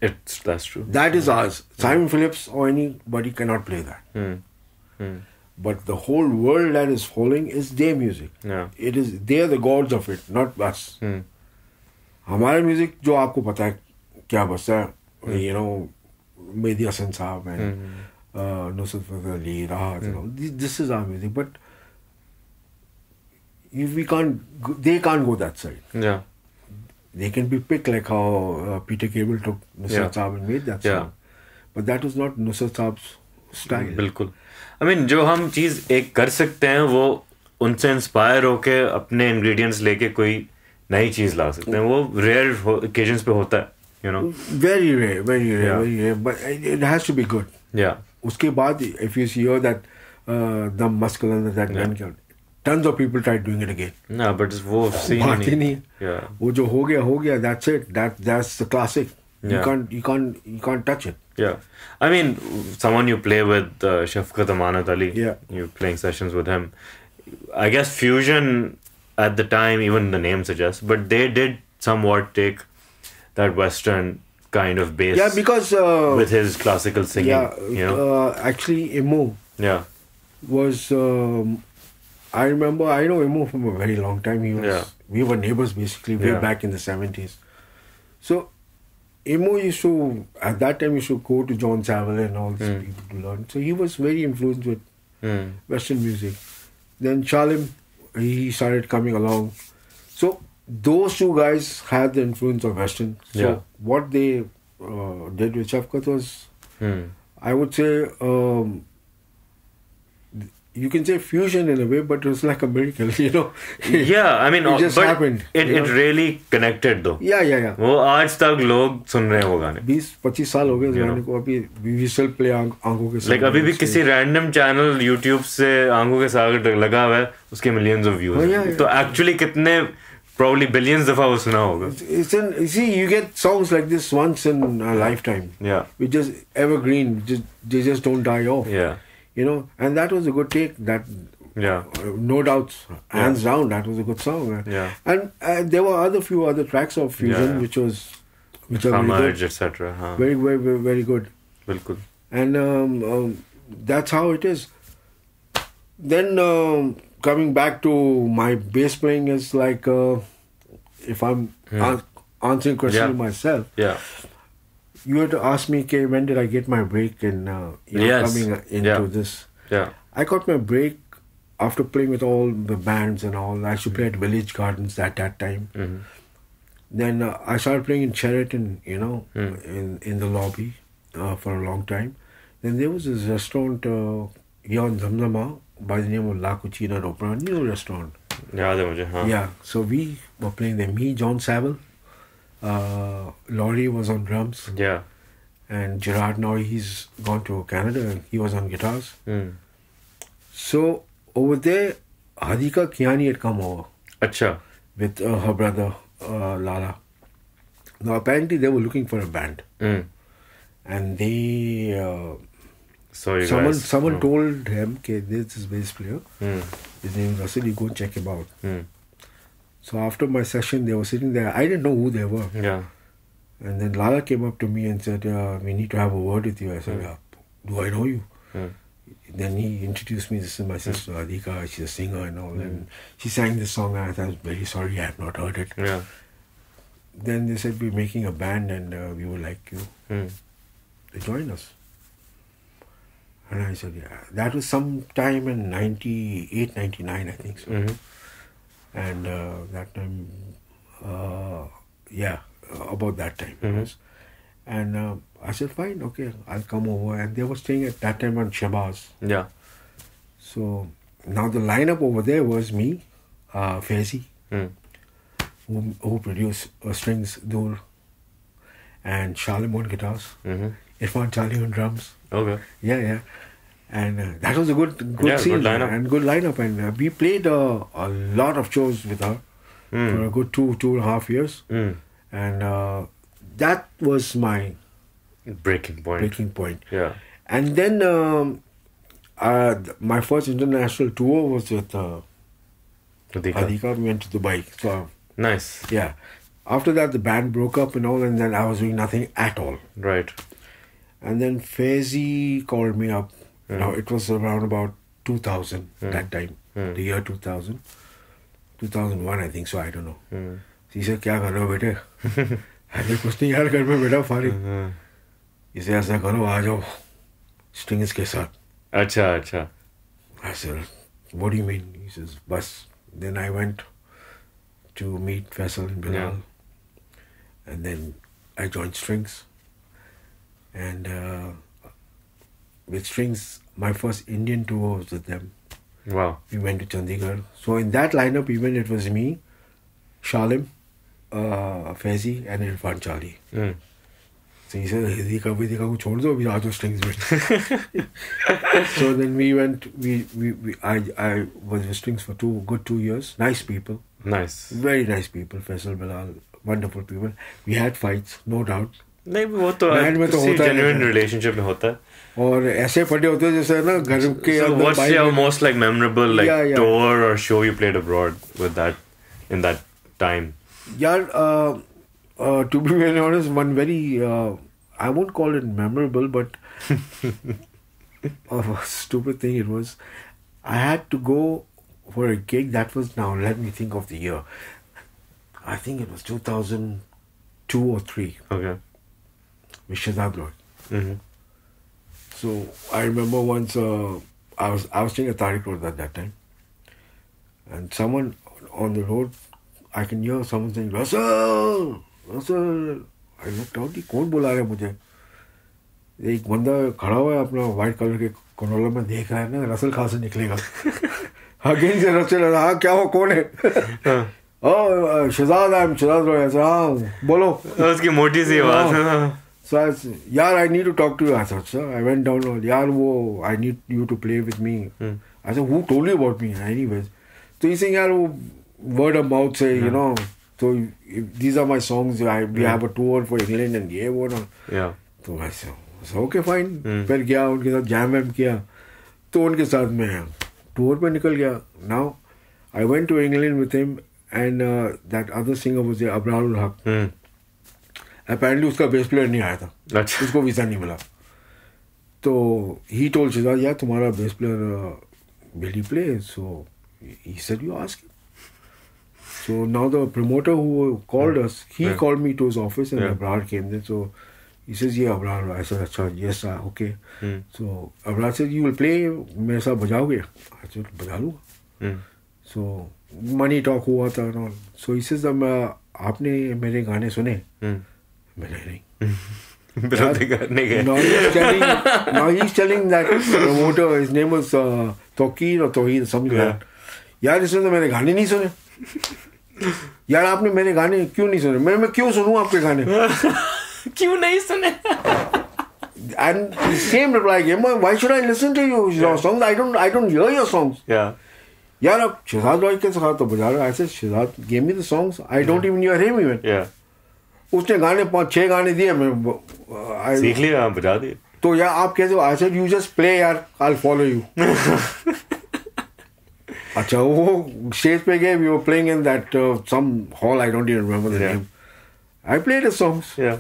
A: That's true.
B: That is ours. Simon Phillips or anybody cannot play that. But the whole world that is following is their music.
A: Yeah.
B: They're the gods of it, not us. हमारा music जो आपको पता है क्या बसता है, Mehdi Hasan Saab and Nusrat Fateh Ali, Rahat, this is our music. But they can't go that side.
A: Yeah.
B: They can be picked like how Peter Cable took Nusrat Saab and made that song. But that was not Nusrat Saab's style.
A: बिल्कुल. I mean, जो हम चीज़ एक कर सकते हैं वो उनसे inspire होके अपने इंग्रेडिएंट्स लेके कोई नई चीज़ ला सकते हैं. वो रेयर ओकेजन्स पे होता है,
B: Very rare. But it has to be good.
A: Yeah.
B: उसके बाद, if you hear that the muscular that man killed, tons of people tried doing it again.
A: No, but वो
B: बात ही नहीं.
A: Yeah.
B: वो जो हो गया, that's it. That's the classic.
A: Yeah.
B: You can't touch it.
A: Yeah. I mean, someone you play with, Shafqat Aamanat Ali.
B: Yeah.
A: You're playing sessions with him. I guess fusion at the time, even the name suggests, but they did somewhat take that Western kind of bass.
B: Yeah, because
A: with his classical singing.
B: Actually, Emo.
A: Yeah.
B: Was I know Emo from a very long time. We were neighbors basically way back in the 70s. So Emo at that time used to go to John Savile and all these people to learn. So he was very influenced with Western music. Then Shalim, he started coming along. So those two guys had the influence of Western. So what they did with Shafqat was, I would say, you can say fusion in a way, but it was like a miracle,
A: Yeah, I mean,
B: it just happened.
A: It really connected though.
B: Yeah.
A: वो आज तक लोग सुन रहे हैं वो गाने.
B: 20-25 साल हो गए इस गाने को. अभी we still play आंखों के साथ.
A: Like अभी भी किसी random channel YouTube से आंखों के साथ लगा हुआ है, उसके millions of views. तो actually कितने probably billions दफा वो सुना होगा.
B: You see, you get songs like this once in a lifetime.
A: Yeah.
B: Which just evergreen. They just don't die off.
A: Yeah.
B: And that was a good take. That, no doubts, hands down, that was a good song.
A: Yeah.
B: And there were few other tracks of fusion which are very good,
A: etc.
B: Very, very, very, very good.
A: Bilkul.
B: And that's how it is. Then coming back to my bass playing is like, if I'm answering question to myself.
A: Yeah.
B: You had to ask me, okay, when did I get my break in coming into this?
A: Yeah.
B: I got my break after playing with all the bands and all. I used to play at Village Gardens at that time.
A: Mm-hmm.
B: Then I started playing in Sheraton, in the lobby for a long time. Then there was this restaurant here in Zamzama by the name of La Cucina Opera, new restaurant. Yeah, so we were playing there. Me, John Saville. Laurie was on drums.
A: Yeah.
B: And Gerard, now he's gone to Canada. He was on guitars. So over there, Hadiqa Kiyani had come over.
A: Acha.
B: With her brother, Lala. Now apparently they were looking for a band. And they... someone told him, okay, this is bass player. His name is Russell, you go and check him out. So after my session, they were sitting there. I didn't know who they were.
A: Yeah.
B: And then Lala came up to me and said, we need to have a word with you. I said, do I know you? Then he introduced me, this is my sister Hadiqa, she's a singer and all, and she sang this song and I thought, very sorry, I have not heard it.
A: Yeah.
B: Then they said, we're making a band and we would like you to join us. And I said, yeah. That was sometime in 98, 99, I think so. And that time, about that time it was. And I said, fine, okay, I'll come over. And they were staying at that time on Shabazz.
A: Yeah.
B: So now the lineup over there was me, Faizi, who produced Strings, Dur, and Shalim on guitars, Irfan Chali on drums.
A: Okay.
B: Yeah. And that was a good scene
A: good lineup.
B: and good lineup. And we played a lot of shows with her for a good 2.5 years. And that was my
A: breaking point. Yeah.
B: And then my first international tour was with Hadiqa. We went to Dubai. So
A: nice.
B: Yeah. After that, the band broke up and all, and then I was doing nothing at all.
A: Right.
B: And then Faizi called me up. Now, it was around about 2000, that time, the year 2000. 2001, I think so, I don't know. He said, क्या कर रहे हो बेटे? I said, कुछ नहीं यार, घर में बैठा फारिग. He said, ऐसा करो, आ जाओ, strings के साथ.
A: अच्छा.
B: I said, what do you mean? He says, bus. Then I went to meet Faisal and Bilal. Yeah. And then I joined Strings. And with Strings, my first Indian tour was with them.
A: Wow.
B: We went to Chandigarh. So in that lineup, even it was me, Shalim, Faizi, and Irfan Chali. So he said, Hadiqa ko chhod do, abhi aa jo Strings mein. So then we went, I was with Strings for 2 years. Nice people.
A: Nice.
B: Very nice people. Faisal, Bilal, wonderful people. We had fights, no doubt.
A: नहीं वो तो genuine relationship में होता है
B: और ऐसे फटे होते हैं जैसे ना घर के
A: अंदर. So what's your most like memorable tour or show you played abroad with that in that time?
B: Yeah, to be very honest, one very I won't call it memorable, but a stupid thing it was. I had to go for a gig that was, now let me think of the year. I think it was 2002 or 3.
A: Okay.
B: With Shehzad. So I remember once I was staying at Tariq Road at that time, and someone on the road, I can hear someone saying, Russell. I looked out, कौन बुला रहा है मुझे? एक बंदा खड़ा हुआ है अपना व्हाइट कलर के कनोला में देख रहा है ना, रसल कहाँ से निकलेगा? अगेन से रसल, हाँ क्या हो, कौन है? Oh, Shehzad, I'm Shehzad. हाँ बोलो.
A: उसकी मोटी सी आवाज.
B: So I said, yaar, I need to talk to you. I thought, sir, I went down, yaar, I need you to play with me. I said, who told you about me? Anyways. So he's saying, yaar, word of mouth say, you know, so these are my songs. We have a tour for England and
A: yeah.
B: So I said, okay, fine. फिर गया उनके साथ jam वैम किया. तो उनके साथ मैं tour पे निकल गया. Now, I went to England with him and that other singer was there, Abrar. Apparently उसका बेस प्लेयर नहीं आया था. उसको वीज़ा नहीं मिला. तो he told Shehzad, यार तुम्हारा base player will he play? So he said, you ask him. So now the promoter who called us, he called me to his office and Abrar came there. So he says, yeah, Abrar. I said, Achha, yes, okay. So Abrar said, you will play, मेरे साथ बजाओगे? I said, बजा लूँगा. So money talk हुआ था and all. So he says, आपने मेरे गाने सुने? मैंने नहीं. Now he's telling that promoter, his name was Tawqir or Tawheed, something like that. यार इसने तो मेरे गाने नहीं सुने. यार आपने मेरे गाने क्यों नहीं सुने? मैं क्यों सुनूं आपके गाने?
A: क्यों नहीं सुने?
B: And the same reply came, why should I listen to your songs? I don't hear your songs.
A: Yeah.
B: यार आप शहजाद भाई के साथ तो बजा रहे हो. I said, Shehzad gave me the songs. I don't even hear him even.
A: Yeah.
B: उसने गाने 5-6 गाने दिए, मैं
A: सीख लिया, बजा दिए.
B: तो यार आप कैसे? I said, you just play यार, I'll follow you. अच्छा वो स्टेज पे गए, we were playing in that some hall, I don't even remember the name. I played the songs.
A: Yeah.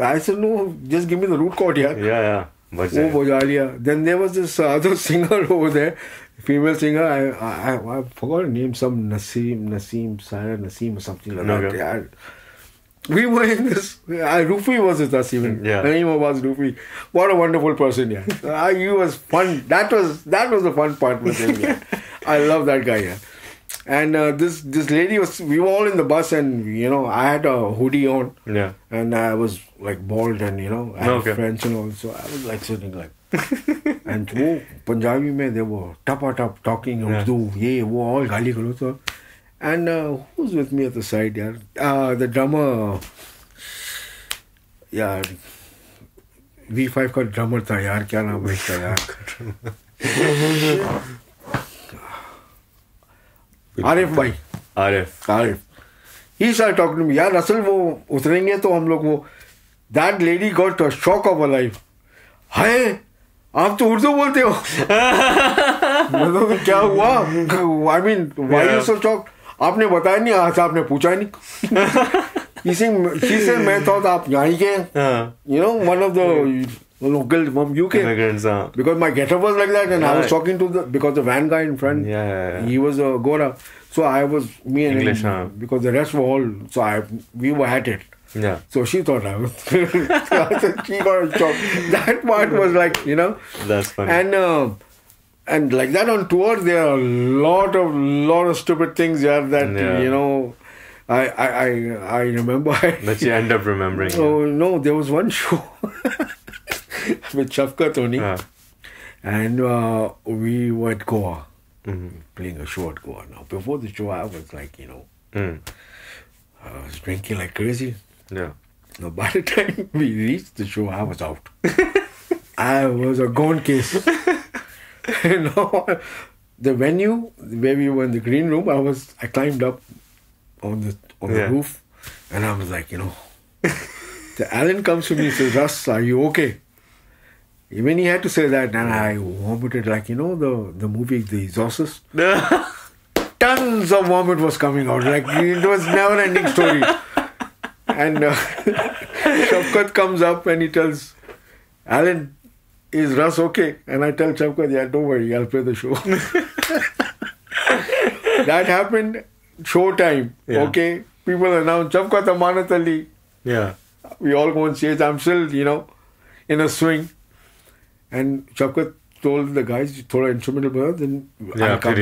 B: I said, no, just give me the root chord, yaar.
A: Yeah.
B: Bojalia. Then there was this other singer over there, female singer. I forgot her name. Some Sarah Naseem or something like that. Yeah. We were in this. Rufi was with us even.
A: Yeah.
B: Her name was Rufi. What a wonderful person. Yeah. He was fun. That was the fun part with him. Yeah. I love that guy. Yeah. And this lady was. We were all in the bus, and I had a hoodie on.
A: Yeah.
B: And I was like bald, and I had French and all. So I was like sitting like. And Punjabi mein they were tap talking Urdu. Yeah. Wo all gali galo so. And who's with me at the side, yeah? The drummer, yeah, V5 का drummer था यार, क्या नाम है इसका यार? Arif भाई. Arif. He started talking to me, यार Russell वो उतरेंगे तो हम लोग वो. That lady got a shock of her life. हाय, आप तो उर्दू बोलते हो? मतलब क्या हुआ? I mean, why are you so shocked? आपने बताया नहीं, आज आपने पूछा नहीं. She said, मैं thought आप यहाँ के, one of the local from UK.
A: Immigrants,
B: because my getup was like that, and I was talking to because the van guy in front, he was a Gora. So I was, me and
A: English,
B: him, because the rest were all, so we were at it.
A: Yeah.
B: So she thought I was, she got a shock. That part was like,
A: That's funny.
B: And like that on tour, there are a lot of stupid things that I remember.
A: That you end up remembering.
B: Oh no, there was one show with Shafqat Aamanat Ali, and we were at Goa, playing a show at Goa. Now before the show, I was like, I was drinking like crazy.
A: Yeah.
B: Now by the time we reached the show, I was out. I was a gone case. The venue where we were in the green room, I climbed up on the roof, and I was like, the Alan comes to me and says, Russ, are you okay? Even he had to say that, and I vomited like, the movie The Exorcist. Tons of vomit was coming out, like it was never ending story. And Shafqat comes up and he tells Alan, is Russ okay? And I tell Shafqat, yeah, don't worry, I'll play the show. That happened, show time. Yeah. Okay, people announce Shafqat Aamanat Ali.
A: Yeah.
B: We all go on stage. I'm still, in a swing. And Shafqat told the guys, thoda instrumental bada, then I'll come.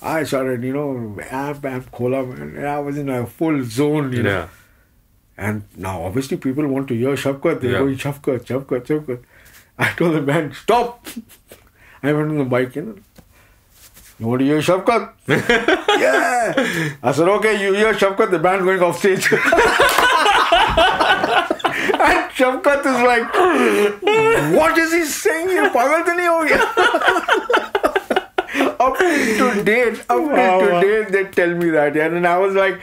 B: I started, amp, khola, and I was in a full zone,
A: Yeah.
B: And now, obviously, people want to hear Shafqat. They're going, Shafqat. I told the band, stop! I went on the bike, You want to hear Shafqat? Yeah! I said, okay, you hear Shafqat, the band going off stage. And Shafqat is like, what is he saying? Ye pagal to nahi ho gaya? Up to date, they tell me that. Yeah? And I was like,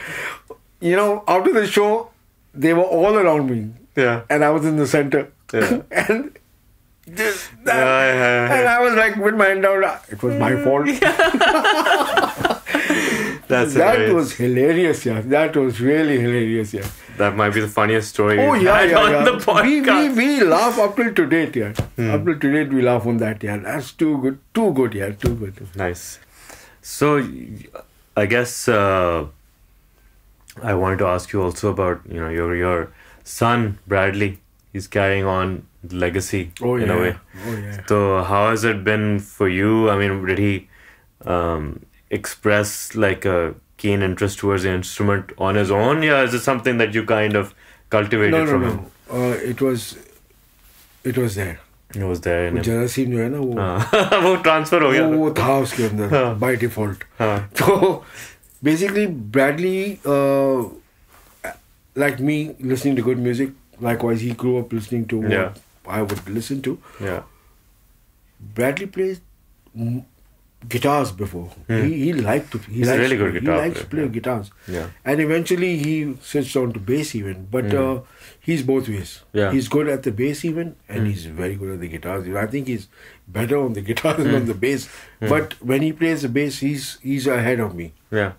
B: after the show, they were all around me.
A: Yeah.
B: And I was in the center.
A: Yeah.
B: And and I was like with my hand down, it was my fault. That was hilarious, yeah. That was really hilarious, yeah.
A: That might be the funniest story
B: on
A: the podcast.
B: We laugh up till to date, yeah. Up till to date we laugh on that, yeah. That's too good, yeah. Too good.
A: Nice. So, I guess I wanted to ask you also about, your son, Bradley. He's carrying on the legacy in a way.
B: Oh, yeah.
A: So how has it been for you? I mean, did he express like a keen interest towards the instrument on his own? Yeah, is it something that you kind of cultivated from him?
B: No. It was there.
A: It was there in him.
B: जरासीम जो है ना
A: वो transfer हो गया
B: वो था उसके अंदर by default. So basically Bradley, like me, listening to good music. Likewise, he grew up listening to what I would listen to.
A: Yeah.
B: Bradley plays guitars before. He liked to.
A: He's a really good guitar player.
B: He likes to play guitars.
A: Yeah.
B: And eventually he switched on to bass even. But he's both ways.
A: Yeah.
B: He's good at the bass even, and he's very good at the guitars. I think he's better on the guitar than on the bass. But when he plays the bass, he's ahead of me.
A: Yeah.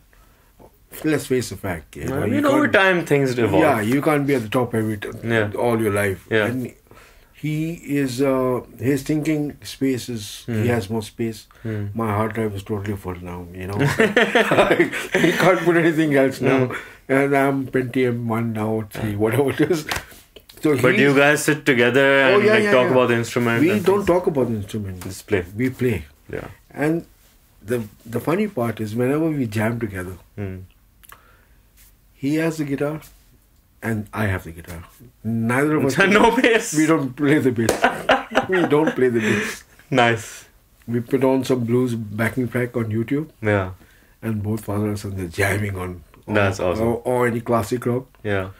B: Let's face the fact.
A: Over time things evolve.
B: Yeah, you can't be at the top all your life.
A: Yeah.
B: And he is, his thinking space is, he has more space. My hard drive is totally full now, you know. He can't put anything else now. And I'm Pentium 1 now, 3, whatever it is. So
A: but you guys sit together and talk about the instrument?
B: We don't talk about the instrument.
A: Just play.
B: We play.
A: Yeah.
B: And the funny part is whenever we jam together, he has the guitar and I have the guitar. Neither of us.
A: No bass.
B: We don't play the bass. We don't play the bass.
A: Nice.
B: We put on some blues backing track on YouTube.
A: Yeah.
B: And both fathers and they're jamming on.
A: That's awesome.
B: Or any classic rock.
A: Yeah.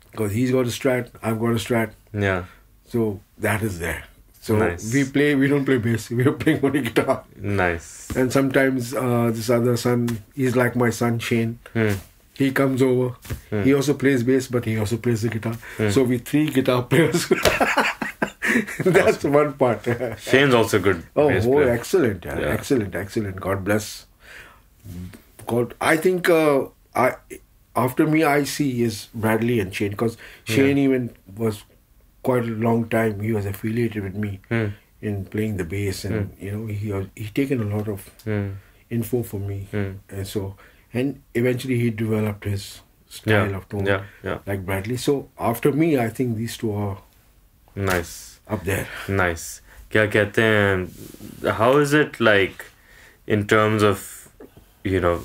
B: Because he's got a Strat, I've got a Strat.
A: Yeah.
B: So that is there. So
A: nice.
B: we don't play bass. We're playing only guitar.
A: Nice.
B: And sometimes this other son, he's like my son Shane. He comes over. He also plays bass, but he also plays the guitar. So we 3 guitar players. That's
A: awesome.
B: one part.
A: Shane's also good. Bass player.
B: Excellent. Yeah. Excellent. God bless. God, I think after me, I see is Bradley and Shane. Because Shane even was quite a long time. He was affiliated with me in playing the bass. And, you know, he taken a lot of info from me. And eventually he developed his style of tone like Bradley. So after me, I think these two are
A: nice
B: up there.
A: Nice. क्या कहते हैं? How is it like in terms of, you know,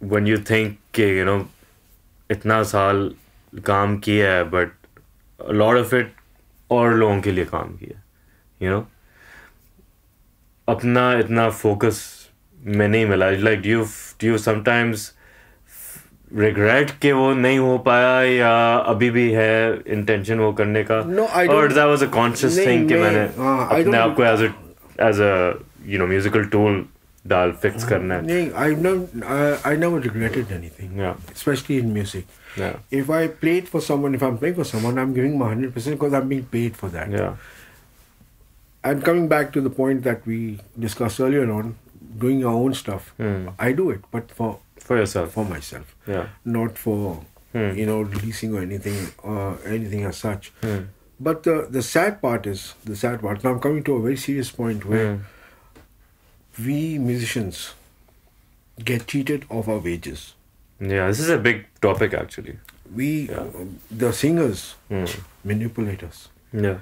A: when you think, you know, इतना साल काम किया है, but a lot of it और लोगों के लिए काम किया, you know, अपना इतना focus में नहीं मिला. Like do you sometimes regret कि वो नहीं हो पाया या अभी भी है intention वो करने का?
B: No, I don't.
A: Or that was a conscious thing कि मैंने अपने आप को as a you know musical tool डाल fix करना है?
B: I never regretted anything.
A: Yeah.
B: Especially in music.
A: Yeah.
B: If I played for someone, if I'm playing for someone, I'm giving my 100% because I'm being paid for that.
A: Yeah.
B: And coming back to the point that we discussed earlier on, doing your own stuff, I do it, but for
A: yourself,
B: for myself,
A: not
B: for you know releasing or anything as such. But the sad part is now I'm coming to a very serious point where we musicians get cheated of our wages.
A: Yeah, this is a big topic actually.
B: The singers manipulate us.
A: Yeah.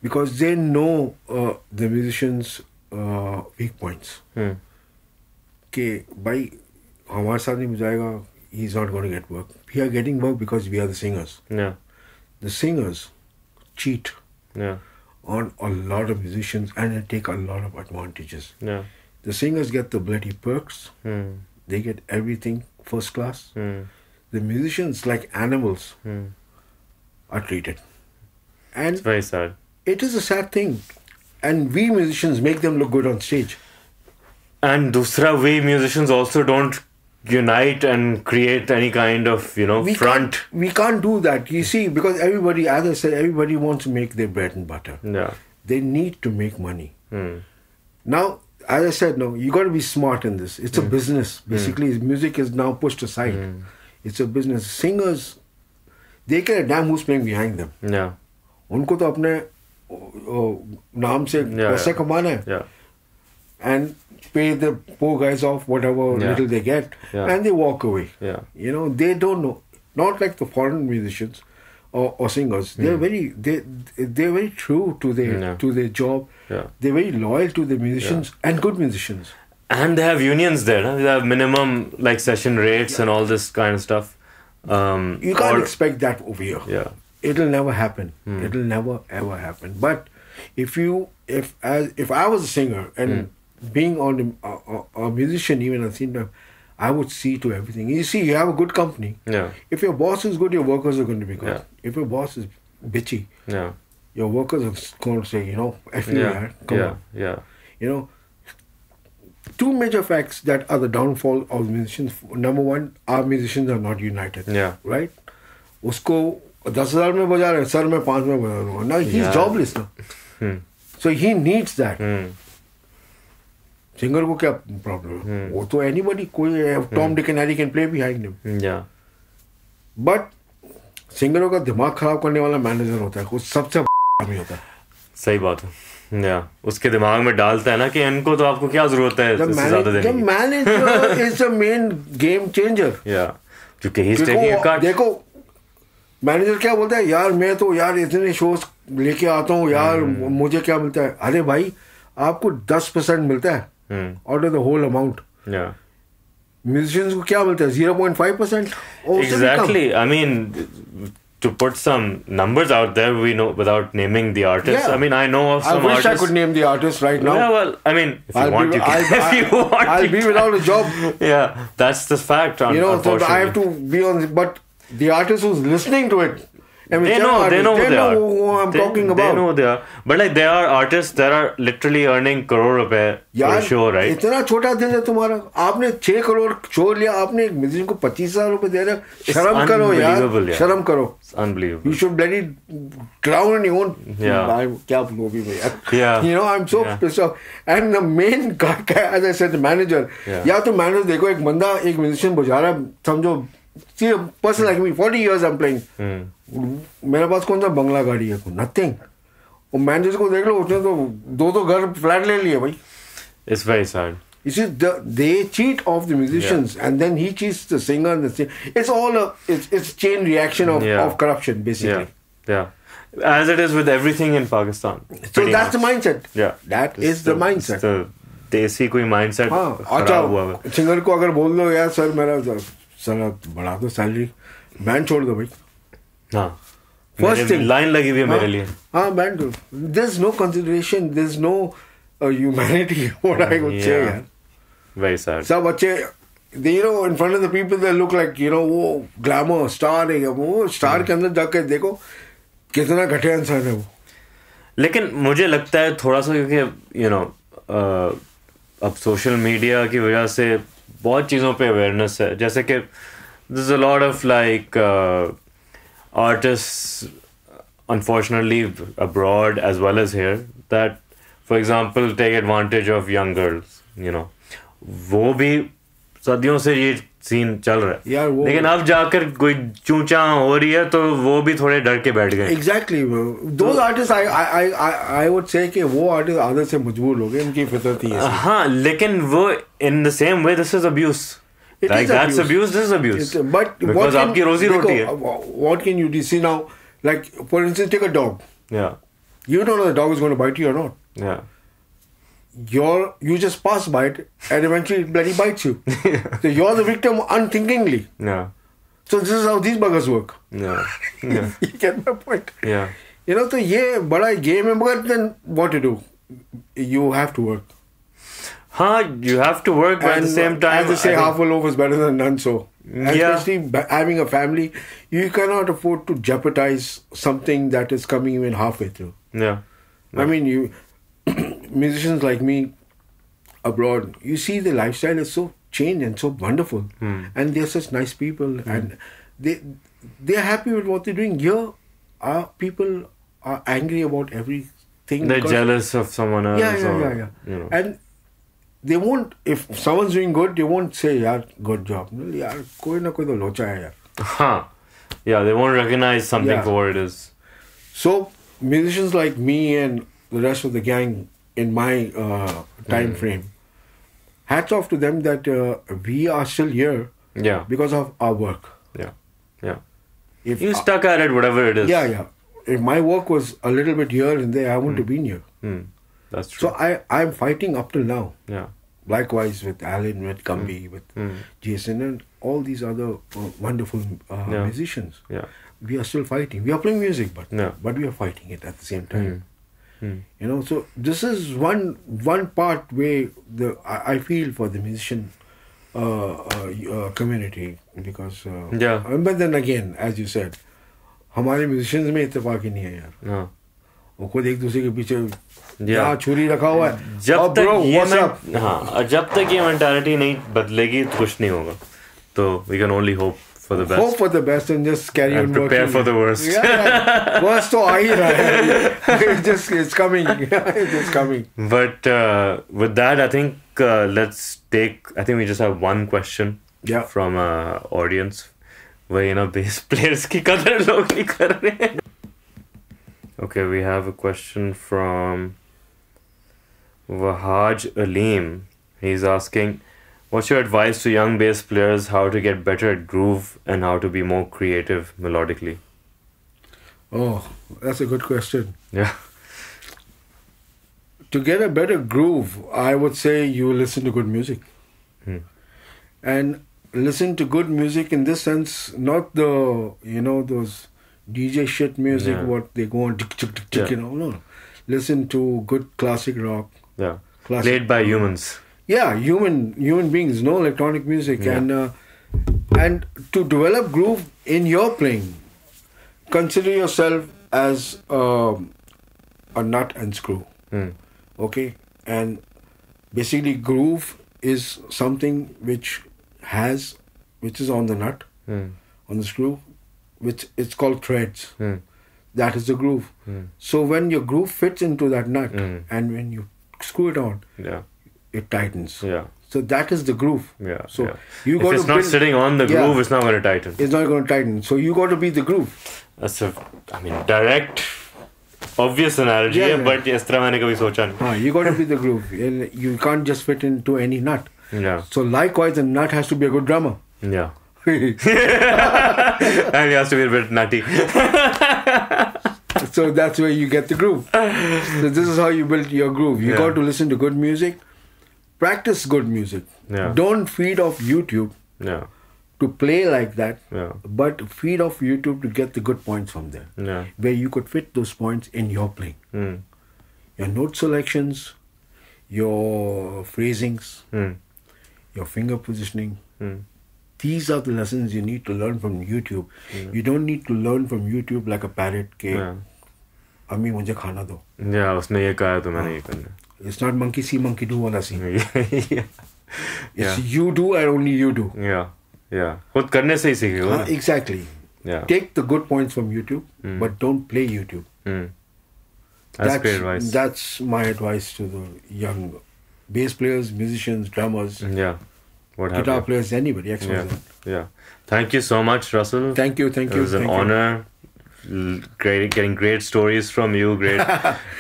B: Because they know the musicians' weak points. Okay, by हमारे साथ नहीं बजाएगा, he's not going to get work. We are getting work because we are the singers.
A: Yeah.
B: The singers cheat on a lot of musicians and they take a lot of advantages.
A: Yeah.
B: The singers get the bloody perks. They get everything first class. The musicians, like animals, are treated. And
A: it's very sad.
B: It is a sad thing. And we musicians make them look good on stage.
A: And dusra, we musicians also don't unite and create any kind of, you know, front.
B: We can't do that. You see, because everybody, as I said, everybody wants to make their bread and butter.
A: Yeah.
B: They need to make money. Now, as I said, no, you got to be smart in this. It's a business. Basically, music is now pushed aside. It's a business. Singers, they care damn who's playing behind them.
A: Yeah.
B: उनको तो अपने नाम से पैसे कमाना है. And pay the poor guys off whatever little they get, and they walk away. You know, they don't know. Not like the foreign musicians or singers. They're very true to their job. They're very loyal to the musicians and good musicians.
A: And they have unions there. They have minimum like session rates and all this kind of stuff.
B: You can't expect that over here.
A: Yeah.
B: It'll never happen. It'll never ever happen. But if I was a singer and being on a musician, even at the same time, I would see to everything. You see, you have a good company.
A: Yeah.
B: If your boss is good, your workers are going to be good.
A: Yeah.
B: If your boss is bitchy,
A: yeah,
B: your workers are going to say, you know, F you, man. Come on.
A: Yeah.
B: You know, two major facts that are the downfall of musicians. Number one, our musicians are not united.
A: Yeah.
B: Right? Usko 10,000 में बजा रहे, sir मैं 5 में बजा रहा हूँ. Now he's jobless now. So he needs that. Singer को क्या problem है? वो तो anybody, कोई Tom, Dick and Harry can play behind him.
A: Yeah.
B: But सिंगरों का दिमाग खराब करने वाला मैनेजर होता है, वो सबसे आदमी होता है.
A: सही बात है. या उसके दिमाग में डालता है ना कि इनको तो आपको क्या जरूरत है ज्यादा देने की.
B: Manager is the main game changer.
A: या क्योंकि he is taking a cut.
B: देखो मैनेजर क्या बोलता है, यार मैं तो यार इतने शोज लेके आता हूँ यार, मुझे क्या मिलता है. अरे भाई आपको 10% मिलता है out of the whole amount. Musicians को क्या मिलता है? 0.5%.
A: Exactly. I mean, to put some numbers out there, we know without naming the artists.
B: Yeah.
A: I mean, I know of some
B: artists. I wish
A: artists.
B: I could name the artist right now.
A: Yeah, well, I mean, if you want, you can. If you want,
B: I'll be without a job.
A: Yeah, that's the fact.
B: You know, so I have to be on. But the artist who's listening to it, I mean,
A: they know
B: who I'm talking about.
A: They know they are. But like, there are artists that are literally earning crore रुपए for a show, right?
B: इतना छोटा दिल है तुम्हारा. आपने 6 करोड़ छोड़ लिया, आपने एक म्यूजिशियन को 25,000 रुपए दे रहे. शर्म करो यार, शर्म करो.
A: It's unbelievable.
B: You should bloody drown in your own.
A: Yeah.
B: क्या बोलोगे भैया?
A: Yeah.
B: You know, I'm so pissed off. And the main guy, as I said, the manager. या तो मैनेजर देखो, एक बंदा एक म्यूजिशियन बजा रहा है, समझो. See, a person like me, 40 years I'm playing. मेरे पास कौन सा बंगला गाड़ी है? नथिंग. और मैनेजर को देख लो, उसने तो 2 घर फ्लैट ले लिए भाई.
A: It's very sad.
B: You see, they cheat off the musicians, and then he cheats the singer. And the singer. It's all it's chain reaction of corruption, basically.
A: Yeah. As it is with everything in Pakistan.
B: So that's the mindset.
A: Yeah.
B: That is the mindset.
A: देसी कोई mindset खराब हुआ है.
B: Singer को अगर बोल दो यार सर मेरा सर बढ़ा दो सैलरी, बैंड छोड़ दो भाई.
A: हाँ.
B: First thing,
A: लाइन लगी हुई है मेरे लिए.
B: हाँ बैंड दो. There's no consideration. There's no humanity. What I would say यार.
A: Very sad.
B: सब अच्छे, you know, in front of the people they look like, you know, वो glamour star है. वो स्टार के अंदर जाकर देखो कितना घटिया इंसान है वो.
A: लेकिन मुझे लगता है थोड़ा सा, क्योंकि you know अब सोशल मीडिया की वजह से बहुत चीज़ों पे अवेयरनेस है. जैसे कि there's a lot of like artists unfortunately abroad as well as here that for example take advantage of young girls, you know. वो भी सदियों से ये सीन चल रहा है
B: यार.
A: लेकिन अब जाकर कोई चूचा हो रही है तो वो भी थोड़े डर के बैठ गए.
B: Exactly. Those artists I would say कि वो आर्टिस्ट आदत से मजबूर हो गए, इनकी फितरत ही है.
A: हाँ, लेकिन वो in the same way this is abuse.
B: It
A: like
B: is
A: that's abuse. This is abuse.
B: But
A: because आपकी रोजी रोटी है.
B: What can you do? See now, like for instance, take a dog.
A: Yeah.
B: You don't know the dog is going to bite you or not.
A: Yeah.
B: You just pass by it and eventually it bloody bites you. So you're the victim unthinkingly.
A: Yeah.
B: So this is how these buggers work.
A: Yeah.
B: You get my point.
A: Yeah.
B: You know, so ये बड़ा game है, but then what to do? You have to work.
A: हाँ, you have to work, but at the same time,
B: as they say, half a loaf is better than none. So,
A: yeah.
B: Especially having a family, you cannot afford to jeopardize something that is coming even halfway through.
A: Yeah.
B: I mean, musicians like me abroad, you see the lifestyle is so changed and so wonderful, and they're such nice people, and they're happy with what they're doing. Here, our people are angry about everything.
A: They're jealous of someone else.
B: Yeah. You know. And they won't, if someone's doing good, they won't say, yaar, good job. Yaar, koi na koi to locha hai yaar.
A: Huh. Yeah, they won't recognize something for what it is.
B: So, musicians like me and the rest of the gang in my time frame, hats off to them that we are still here because of our work.
A: Yeah. If you stuck at it, whatever it is.
B: Yeah. If my work was a little bit here and there, I wouldn't have been here.
A: That's true.
B: So I'm fighting up till now.
A: Yeah.
B: Likewise with Alan, with Kambi, with Jason, and all these other wonderful musicians.
A: Yeah.
B: We are still fighting. We are playing music, but we are fighting it at the same time. You know, so this is one part where I feel for the musician community because. But then again, as you said, हमारे musicians में इत्तेफाक ही नहीं है यार. वो खुद एक दूसरे के पीछे यहाँ छुरी रखा हुआ है.
A: जब तक ये मेंटालिटी नहीं बदलेगी तो कुछ नहीं होगा. तो we can only hope for the best.
B: Hope for the best and just carry on working.
A: Prepare for the worst.
B: Yeah. Worst तो आ ही रहा है. It's coming. It's just coming.
A: But with that, I think I think we just have one question from our audience. वही ना bass players की कदर लोग नहीं कर रहे. Okay, we have a question from Wahaj Aleem. He's asking, what's your advice to young bass players how to get better at groove and how to be more creative melodically?
B: Oh, that's a good question.
A: Yeah.
B: To get a better groove, I would say you listen to good music. And listen to good music in this sense, not the, those DJ shit music, what they go on, no. Listen to good classic rock.
A: Yeah. Played by humans.
B: Yeah, human beings, no electronic music. Yeah. And to develop groove in your playing, consider yourself as a nut and screw. Okay? And basically groove is something which is on the nut, on the screw, which it's called threads. That is the groove. So when your groove fits into that nut and when you screw it on, it tightens. Yeah. So that is the groove. Yeah. So you got to.
A: If it's not sitting on the groove, it's not going to tighten.
B: It's not going to tighten. So you got to be the groove.
A: That's direct, obvious analogy. But इस तरह मैंने कभी सोचा नहीं.
B: You got to be the groove. You can't just fit into any nut.
A: Yeah.
B: So likewise, a nut has to be a good drummer.
A: Yeah. And he has to be a bit nutty.
B: So that's where you get the groove. So this is how you build your groove. You got to listen to good music. Practice good music. Yeah. Don't feed off YouTube to play like that. Yeah. But feed off YouTube to get the good points from there. Yeah. Where you could fit those points in your playing. Your note selections, your phrasings, your finger positioning. These are the lessons you need to learn from YouTube. You don't need to learn from YouTube like a parrot ke Ami mujhe khana do.
A: Yeah, उसने ये कहा तो मैंने ये करना.
B: It's not monkey see, monkey do wala scene. It's you do and only you do.
A: Yeah. खुद करने से ही सीखेगा.
B: Exactly. Yeah. Take the good points from YouTube, but don't play YouTube. That's great advice. That's my advice to the young bass players, musicians, drummers.
A: Yeah.
B: Guitar players, anybody.
A: Yeah. Thank you so much, Russell.
B: Thank you.
A: It was an honor. Getting great stories from you, great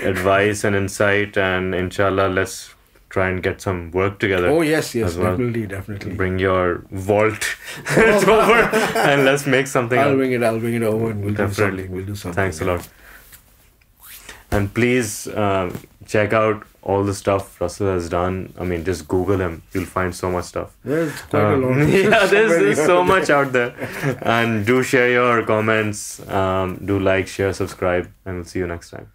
A: advice and insight, and inshallah, let's try and get some work together.
B: Oh yes, well. Definitely.
A: Bring your vault over and let's make something.
B: I'll bring it over and we'll
A: definitely
B: do something.
A: Thanks a lot. And please check out all the stuff Russell has done. I mean, just Google him. You'll find so much stuff.
B: Yeah, it's quite a lot.
A: There's so much out there. And do share your comments. Do like, share, subscribe. And we'll see you next time.